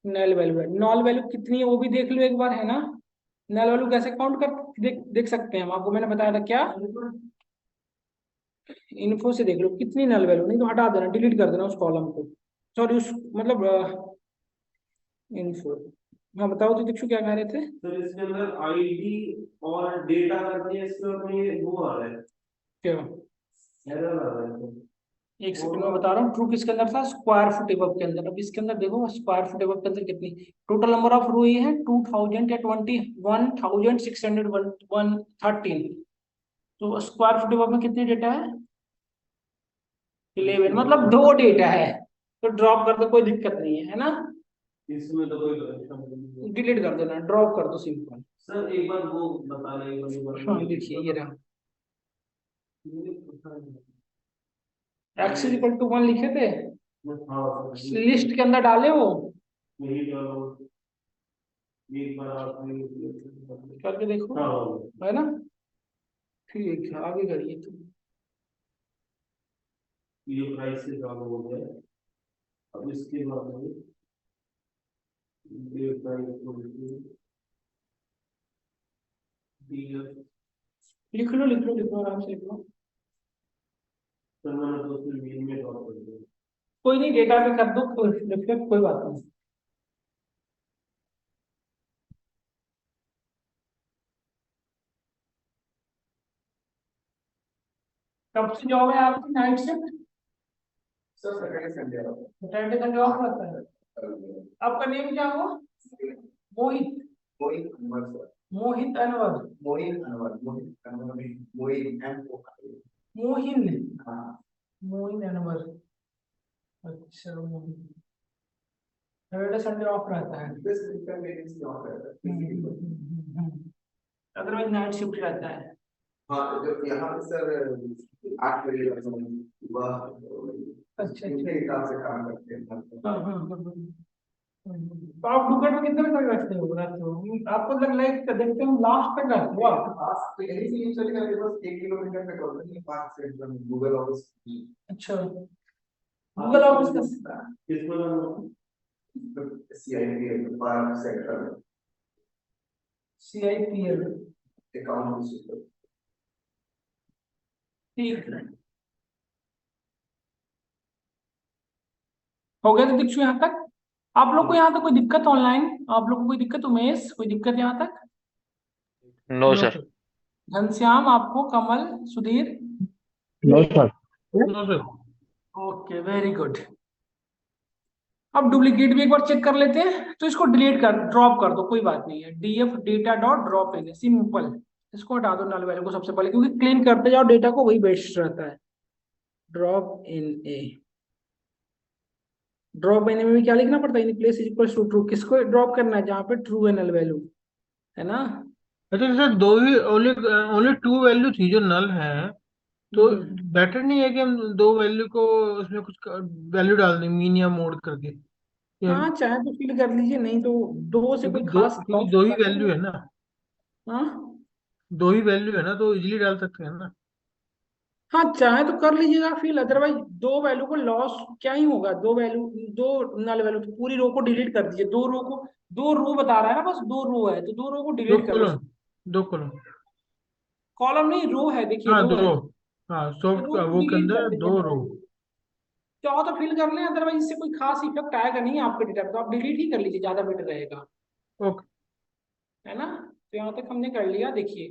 नल वैल्यू है, नल वैल्यू कितनी है वो भी देख लो एक बार, है ना। नल वैल्यू कैसे काउंट कर देख सकते हैं हम, आपको मैंने बताया था क्या, इन्फो से देख लो कितनी नल वैल्यू, नहीं तो हटा देना, डिलीट कर देना उस कॉलम को, सॉरी उस मतलब इन्फो। हाँ बताओ तो दीक्षु क्या कह रहे थे। सर इसके अंदर आईडी और डेटा करके इसके में वो आ रहा है, क्या एरर आ रहा है। एक सेकंड में बता रहा हूँ। ट्रू किसके अंदर था? स्क्वायर फुट एबव के अंदर। अब इसके अंदर देखो स्क्वायर फुट एबव के अंदर कितनी टोटल नंबर ऑफ रो ये है 2000 या 21,613। तो स्क्वायर फुट एबव में कितने डेटा है? 11, मतलब 2 डेटा है, तो ड्रॉप कर दो, कोई दिक्कत नहीं है ना। इसमें तो कोई correction नहीं है। डिलीट कर देना, ड्रॉप कर दो सिंपल। सर एक बार वो बता रहे हैं हाँ देखिए ये रहा, x इक्वल टू 1 लिखे थे, हाँ लिस्ट के अंदर डाले हो, यही डालो एक बार आप करके देखो, हाँ है ना। ठीक है आगे करिए तुम। ये प्राइस से चालू हो गया। अब इसके बाद में ये प्राइस को लिख लो लिख लो लिख लो, आराम से लिख लो। तो मैंने तो उसमें मीन में ड्रॉप कर दिया। कोई नहीं, डेटा पे कर दो, रिफ्लेक्ट, कोई बात नहीं। कब से जॉब है आपकी? Night shift? Sir Saturday Sunday Saturday Sunday off रहता है। आपका नेम क्या हुआ? मोहित? मोहित अनवर सर। मोहित अनवर? मोहित अनवर, मोहित अनवर नहीं, मोहित एम ओ मोहिन? हाँ मोहिन अनवर, अच्छा मोहिन। सैटरडे संडे ऑफ रहता है, दिस वीकेंड वेकेंसी ऑफ रहता है। अदरवाइज नाइट शिफ्ट रहता है। हाँ जो यहाँ पे सर 8 बजे तक सुबह अच्छा उनके हिसाब से काम करते हैं। हाँ हाँ हाँ हाँ। तो आप डुकट में कितने बजे तक रखते हो? आपको लग रहा है देखते हो लास्ट तक रखते हो आप? पास तो यही से नहीं चलेगा, मेरे पास 1 किलोमीटर पेट्रोल नहीं, 5 से गूगल ऑफिस। अच्छा, गूगल ऑफिस का किसमें CIPL park sector CIPL? Account. ठीक है, हो गया तो दीक्षु यहाँ तक? आप लोग को यहाँ तक कोई दिक्कत ऑनलाइन? आप लोग को कोई दिक्कत? उमेश कोई दिक्कत यहाँ तक? No sir. घनश्याम आपको? Kamal? Sudhir? No sir. No sir. Okay very good. अब डुप्लीकेट भी एक बार चेक कर लेते हैं, तो इसको डिलीट कर, ड्रॉप कर दो, कोई बात नहीं है। df data dot drop in, simple. इसको हटा दो नल वैल्यू को सबसे पहले, क्योंकि क्लीन करते जाओ डेटा को, वही बेस्ट रहता है। Drop in A, drop in में भी क्या लिखना पड़ता है? In place equal to true. किसको ड्रॉप करना है? जहाँ पे ट्रू है नल वैल्यू, है ना। अच्छा सर, दो ही ओनली ओनली 2 वैल्यू थी जो नल है, तो बेटर नहीं है कि हम 2 वैल्यू को उसमें कुछ वैल्यू डाल दें, मीन या मोड करके? हाँ चाहे तो फिल कर लीजिए, नहीं तो दो से कोई खास क्योंकि लॉस दो ही होता वैल्यू नहीं। है ना, हाँ 2 ही वैल्यू है ना, तो इजीली डाल सकते हैं ना। हाँ, चाहे तो कर लीजिएगा फिल, अदरवाइज दो वैल्यू को लॉस क्या ही होगा? दो वैल्यू, दो नल वैल्यू, तो पूरी रो को डिलीट कर दीजिए। दो रो को, दो रो बता रहा है ना, बस दो रो है, तो दो रो को 2 डिलीट कर लो। Column, 2 column. कॉलम नहीं, रो है, देखिए हाँ रो है, 2। हाँ तो सॉफ्ट रो को वो के डिलीट कर अंदर दीजिए 2 रो। डायरेक्ट। चाहो तो फिल कर लें, अदरवाइज इससे कोई खास इफेक्ट आएगा नहीं आपके डेटा पे, तो आप डिलीट ही कर लीजिए, ज्यादा बेटर रहेगा, ओके। है ना। तो यहाँ तक हमने कर लिया, देखिए।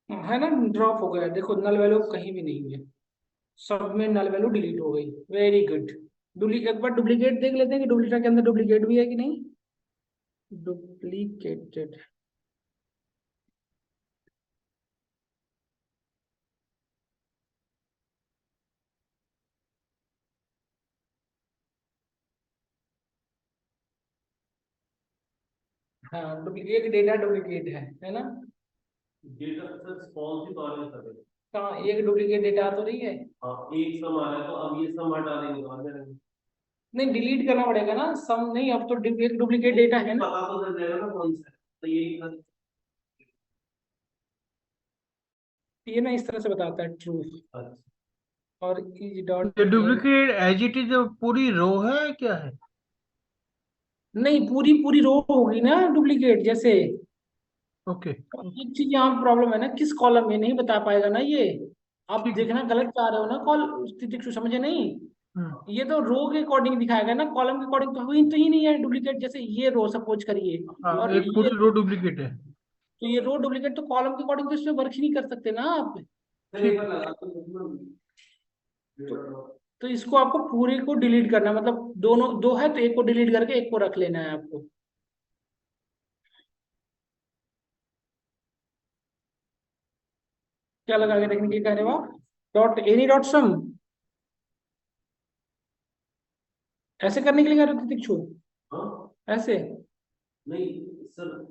है ना, ड्रॉप हो गया, देखो नल वैल्यू कहीं भी नहीं है, सब में नल वैल्यू डिलीट हो गई। Very good. एक बार डुप्लीकेट देख लेते हैं कि डुप्लीकेट के अंदर डुप्लीकेट भी है कि नहीं। डुप्लीकेटेड, हाँ डुप्लीकेट डेटा डुप्लीकेट है ना। डेटा सर कौन सी बात कर रहे हैं? कहाँ एक डुप्लीकेट डेटा तो नहीं है? हाँ एक सम आ रहा है, तो अब ये सम हटा देंगे तो आ जाएगा। नहीं डिलीट करना पड़ेगा ना, सम नहीं, अब तो एक डुप्लीकेट डेटा है ना। पता तो चल जाएगा ना कौन सा है, तो यही ये ना इस तरह से बताता है ट्रू, अच्छा। और इज डॉट ये डुप्लीकेट एज इट इज पूरी रो है क्या है? नहीं, पूरी पूरी रो होगी ना डुप्लीकेट जैसे। ओके। एक चीज यहाँ प्रॉब्लम है ना, किस कॉलम में नहीं बता पाएगा ना ये। आप ठीक है। देखना गलत जा रहे हो ना, कॉल स्थिति समझे नहीं। ये तो रो के अकॉर्डिंग दिखाएगा ना, कॉलम के अकॉर्डिंग तो ही नहीं है डुप्लीकेट। जैसे ये रो सपोज करिए, हाँ, और एक ये, पूरी रो डुप्लीकेट है। तो ये रो डुप्लीकेट, तो कॉलम के अकॉर्डिंग तो इसमें वर्क ही नहीं कर सकते ना आप। फिर एक बार लगा तो, तो इसको आपको पूरे को डिलीट करना है, मतलब दोनों दो है तो एक को डिलीट करके एक को रख लेना है आपको। क्या लगा के देखने के लिए कह रहे हो आप? डॉट एनी डॉट सम, ऐसे करने के लिए कह रहे हो दीक्षु? हाँ ऐसे? नहीं सर,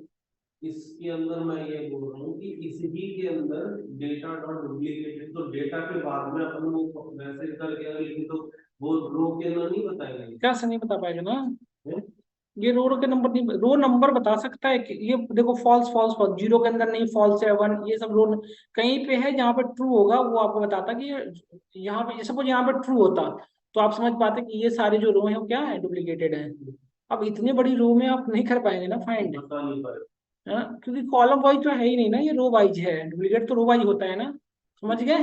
इसके अंदर मैं ये बोल रहा हूँ कि इसी के अंदर डेटा डॉट डुप्लीकेटेड, तो डेटा के बाद में अपन वो वैसे करके अगर लिखे तो वो रो के अंदर नहीं बताएंगे। क्या से नहीं बता पाएगा ना, हैं? ये रो के नंबर नहीं, रो नंबर बता सकता है कि ये देखो फॉल्स फॉल्स फॉल्स, जीरो के अंदर नहीं, फॉल्स है, वन, ये सब रो कहीं पे है जहाँ पे ट्रू होगा वो आपको बताता कि यहाँ पे, सपोज यहाँ पे ट्रू होता तो आप समझ पाते कि ये सारे जो रो हैं वो क्या है, डुप्लीकेटेड है। अब इतनी बड़ी रो में आप नहीं कर पाएंगे ना फाइंड, बता नहीं पाए। है ना, क्योंकि कॉलम वाइज तो है ही नहीं ना, ये रो वाइज है, डुप्लीकेट तो रो वाइज होता है ना, समझ गए?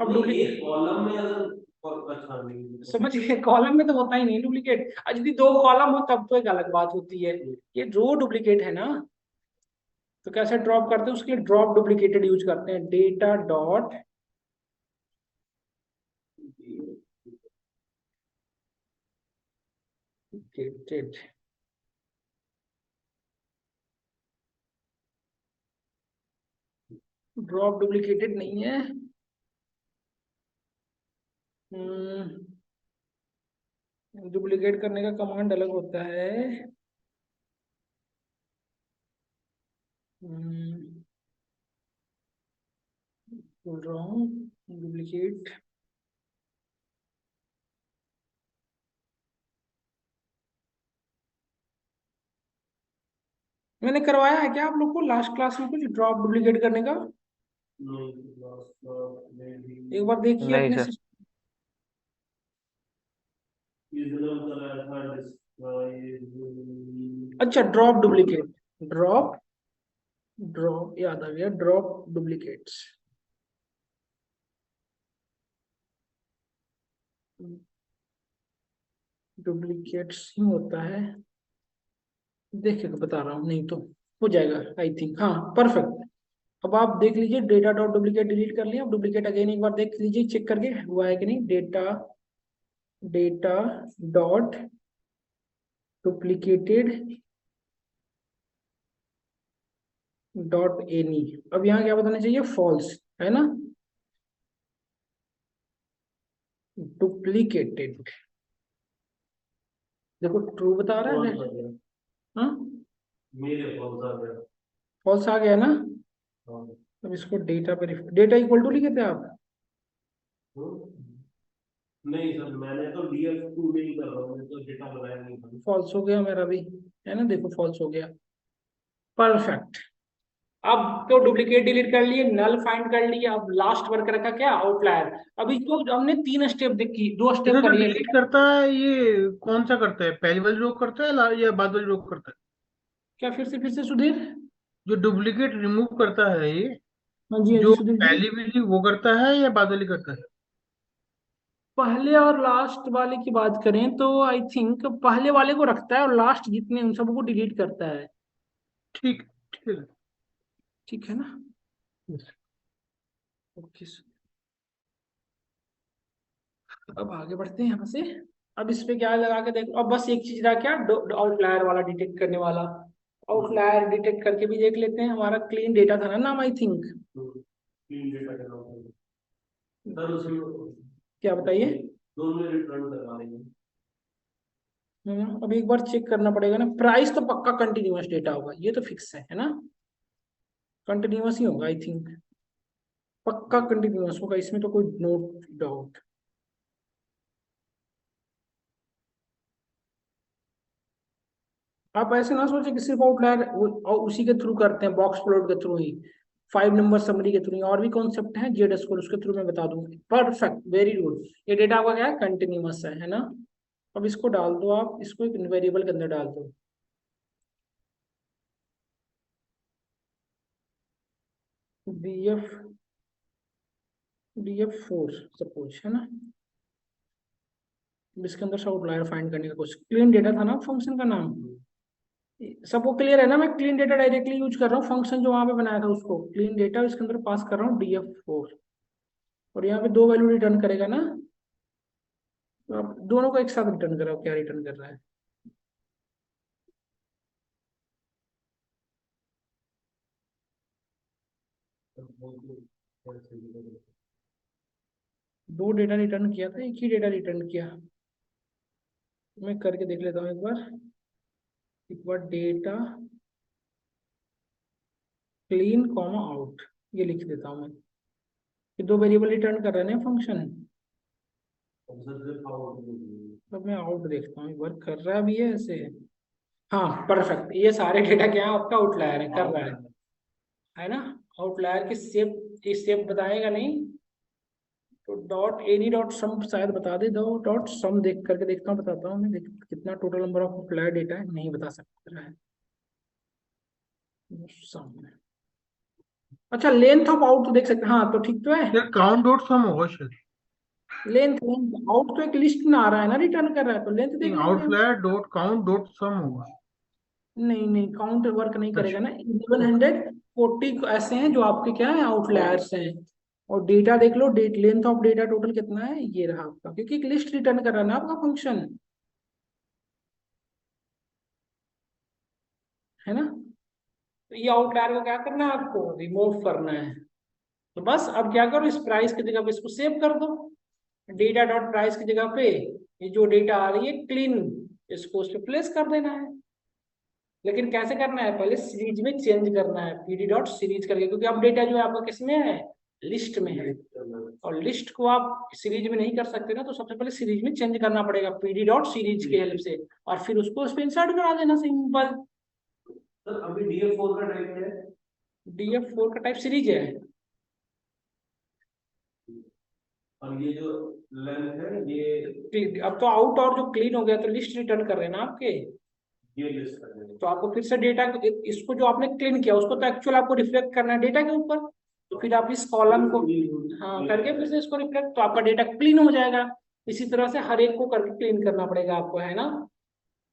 अब नहीं, डुप्लीकेट एक कॉलम में अगर अच्छा नहीं समझ गए, कॉलम में तो होता ही नहीं डुप्लीकेट, और यदि दो कॉलम हो तब तो एक अलग बात होती है। ये रो डुप्लीकेट है ना, तो कैसे ड्रॉप करते हैं उसके लिए, ड्रॉप डुप्लीकेटेड यूज करते हैं, data dot duplicated. Drop duplicated नहीं है, डुप्लीकेट करने का कमांड अलग होता है। बोल रहा हूँ डुप्लीकेट, मैंने करवाया है क्या आप लोग को लास्ट क्लास में कुछ ड्रॉप डुप्लीकेट करने का? एक बार देखिए नहीं अपने सर। अच्छा, ड्रॉप डुप्लीकेट, ड्रॉप ड्रॉप याद आ गया, ड्रॉप डुप्लीकेट्स। डुप्लीकेट्स ही होता है, देख के बता रहा हूँ, नहीं तो हो जाएगा आई थिंक, हाँ परफेक्ट। अब आप देख लीजिए, डेटा डॉट डुप्लीकेट डिलीट कर लिया, अब डुप्लीकेट अगेन एक बार देख लीजिए, चेक करके हुआ है कि नहीं। Data data dot duplicated dot any, अब यहाँ क्या बताना चाहिए, फॉल्स है ना, डुप्लीकेटेड, देखो ट्रू बता रहा है, हाँ मेरे बहुत ज्यादा। फॉल्स आ गया ना। हाँ। अब इसको डेटा पे, डेटा इक्वल टू लिखे थे आप? नहीं सर, मैंने तो df2 नहीं कर रहा हूँ, मैं तो डेटा बनाया नहीं था। फॉल्स हो गया मेरा भी, है ना, देखो फॉल्स हो गया, परफेक्ट। अब तो डुप्लीकेट डिलीट कर लिए, नल फाइंड कर लिया, अब लास्ट वर्क रखा क्या, आउटलायर। अभी तो हमने तीन स्टेप देखी, दो ये स्टेप जो कर लिए। डिलीट करता है ये कौन सा करता है, पहली वाली रो करता है या बाद वाली रो करता है? क्या फिर से सुधीर? जो डुप्लीकेट रिमूव करता है ये, हाँ जी, हाँ जी जो सुधीर जी। पहली वाली वो करता है या बाद वाली करता है? पहले और लास्ट वाले की बात करें तो आई थिंक पहले वाले को रखता है और लास्ट जितने उन सबको डिलीट करता है। ठीक, ठीक है। ठीक है ना, Yes. ओके। अब आगे बढ़ते हैं यहाँ से। अब इस पे क्या लगा के देखो, अब बस एक चीज रहा क्या, आउटलायर वाला डिटेक्ट करने वाला। आउटलायर डिटेक्ट करके भी देख लेते हैं, हमारा क्लीन डेटा था ना नाम, आई थिंक। क्लीन डेटा के नाम सर, उसमें क्या बताइए? दोनों रिटर्न करवा देंगे। अब एक बार चेक करना पड़ेगा ना, प्राइस तो पक्का कंटिन्यूअस डेटा होगा, ये तो फिक्स है ना, कंटिन्यूअस ही होगा आई थिंक, पक्का कंटिन्यूअस होगा, इसमें तो कोई नो डाउट। आप ऐसे ना सोचे कि सिर्फ आउटलायर उसी के थ्रू करते हैं, बॉक्स प्लॉट के थ्रू ही, 5 नंबर समरी के थ्रू, और भी कॉन्सेप्ट है जेड स्कोर, उसके थ्रू मैं बता दूंगा। Perfect, very good. ये डेटा आपका क्या है, कंटिन्यूअस है ना। अब इसको डाल दो, आप इसको एक वेरिएबल के अंदर डाल दो। df4 सपोज, है ना। इसके अंदर से आउटलायर फाइंड करने का कुछ क्लीन डेटा था ना फंक्शन का नाम, सबको क्लियर है ना। मैं क्लीन डेटा डायरेक्टली यूज कर रहा हूँ, फंक्शन जो वहां पे बनाया था उसको क्लीन डेटा इसके अंदर पास कर रहा हूँ df4, और यहाँ पे 2 वैल्यू रिटर्न करेगा ना। तो आप दोनों को एक साथ रिटर्न कराओ, क्या रिटर्न कर रहा है। दो डेटा रिटर्न किया था, एक ही डेटा रिटर्न किया। मैं करके देख लेता हूँ एक बार डेटा क्लीन कॉमा आउट, ये लिख देता हूँ मैं। ये 2 वेरिएबल रिटर्न कर रहे हैं फंक्शन। अब मैं आउट देखता हूँ एक बार, कर रहा भी है ऐसे। हाँ परफेक्ट, ये सारे डेटा क्या है आपका आउटलायर है, कर रहा है ना। आउटलायर की शेप बताएगा नहीं, तो डॉट एनी डॉट सम शायद बता दे। दो डॉट सम देख करके देखता हूँ, बताता हूँ मैं कितना total number of outlier data है, नहीं बता सकता है सम। अच्छा लेंथ ऑफ आउट तो देख सकते हैं, हाँ तो ठीक तो है। यार काउंट डॉट सम होगा शायद। लेंथ आउट तो एक लिस्ट में आ रहा है ना, रिटर्न कर रहा है, तो लेंथ देख लेंगे। आउटलायर डॉट काउंट डॉट सम होगा। नहीं काउंट वर्क नहीं करेगा अच्छा। ना। 1140 ऐसे हैं जो आपके क्या है आउटलायर्स हैं। और डेटा देख लो, लेंथ ऑफ डेटा टोटल कितना है, ये रहा आपका, क्योंकि एक लिस्ट रिटर्न कर रहा है ना आपका फंक्शन, है ना। तो ये आउटलायर को क्या करना है, आपको रिमूव करना है। तो बस अब क्या करो, इस प्राइस की जगह पे इसको सेव कर दो। डेटा डॉट प्राइस की जगह पे ये जो डेटा आ रही है क्लीन, इसको उस पर प्लेस कर देना है। लेकिन कैसे करना है, पहले सीरीज में चेंज करना है, pd डॉट सीरीज करके, क्योंकि अब डेटा जो है आपका किस में है, लिस्ट में है। और लिस्ट को आप सीरीज में नहीं कर सकते ना, तो सबसे पहले सीरीज में चेंज करना पड़ेगा pd डॉट सीरीज के हेल्प से, और फिर उसको उस पर इंसर्ट करा देना, सिंपल। सर अभी df4 का टाइप क्या है? df4 का टाइप सीरीज है। और ये जो लेंथ है ये अब तो आउट और जो क्लीन हो गया, तो लिस्ट रिटर्न कर रहे हैं ना आपके। ये लिस्ट कर देंगे। तो आपको फिर से डेटा, इसको जो आपने क्लीन किया उसको तो एक्चुअल आपको रिफ्लेक्ट करना है डेटा के ऊपर। तो फिर आप इस कॉलम को हाँ करके फिर से इसको रिफ्लेक्ट, तो आपका डेटा क्लीन हो जाएगा। इसी तरह से हर एक को करके क्लीन करना पड़ेगा आपको, है ना।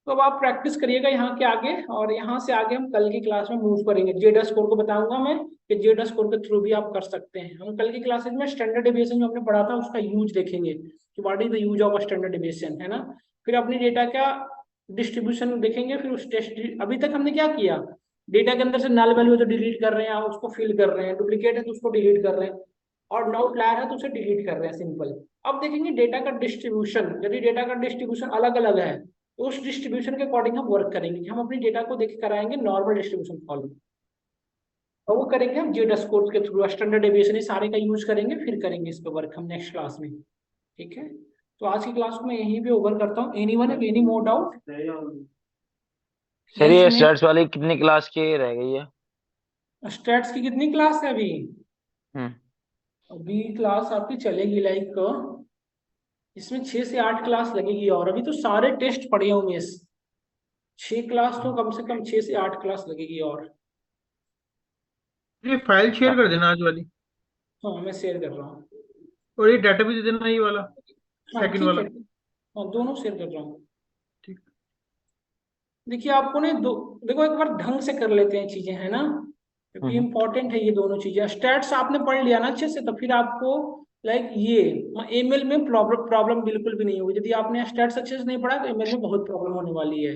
तो अब आप प्रैक्टिस करिएगा यहाँ के आगे, और यहाँ से आगे हम कल की क्लास में मूव करेंगे। जेड स्कोर को बताऊंगा मैं कि जेड स्कोर के थ्रू भी आप कर सकते हैं। हम कल की क्लासेज में स्टैंडर्ड डेविएशन जो हमने पढ़ा था उसका यूज देखेंगे कि what is the use of standard deviation, है ना। फिर अपनी डेटा का डिस्ट्रीब्यूशन देखेंगे। फिर उस टेस्ट, अभी तक हमने क्या किया, डेटा के अंदर से नल वैल्यू तो डिलीट कर रहे हैं, उसको फिल कर रहे हैं, डुप्लीकेट है तो उसको डिलीट कर रहे हैं, और आउटलायर है तो उसे डिलीट कर रहे हैं, सिंपल। अब देखेंगे डेटा का डिस्ट्रीब्यूशन, यदि डेटा का डिस्ट्रीब्यूशन अलग अलग है तो उस डिस्ट्रीब्यूशन के अकॉर्डिंग हम वर्क करेंगे कि हम अपनी डेटा को देख कर आएंगे नॉर्मल डिस्ट्रीब्यूशन फॉलो, और वो करेंगे हम जेड स्कोर के थ्रू। स्टैंडर्ड डेविएशन सारे का यूज करेंगे, फिर करेंगे इस पे वर्क हम नेक्स्ट क्लास में, ठीक है। तो आज की क्लास को मैं यहीं पे ओवर करता हूँ। Anyone have any more doubt? Sir ये स्टैट्स वाली कितनी क्लास की रह गई है? स्टैट्स की कितनी क्लास है अभी? हम्म। अभी क्लास आपकी चलेगी लाइक, इसमें 6 से 8 क्लास लगेगी, और अभी तो सारे टेस्ट पड़े होंगे। 6 क्लास तो कम से कम 6 से 8 क्लास लगेगी। और ये फाइल शेयर कर देना आज वाली, हाँ मैं शेयर कर रहा हूँ। और ये डाटा भी दे देना, ये वाला हाँ सेकंड ठीक वाला। है, हाँ दोनों शेयर कर रहा हूँ। ठीक। देखिए आपको ने देखो एक बार ढंग से कर लेते हैं चीजें, है ना, क्योंकि हम्म। इंपॉर्टेंट है ये दोनों चीजें। स्टैट्स आपने पढ़ लिया ना अच्छे से, तो फिर आपको लाइक ये एमएल में प्रॉब्लम बिल्कुल भी नहीं होगी। यदि आपने स्टैट्स अच्छे से नहीं पढ़ा तो एमएल में बहुत प्रॉब्लम होने वाली है,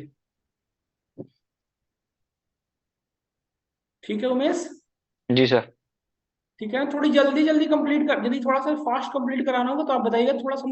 ठीक है उमेश। जी सर। ठीक है, थोड़ी जल्दी जल्दी कंप्लीट कर, यदि थोड़ा सा फास्ट कंप्लीट कराना होगा तो आप बताइएगा, थोड़ा सा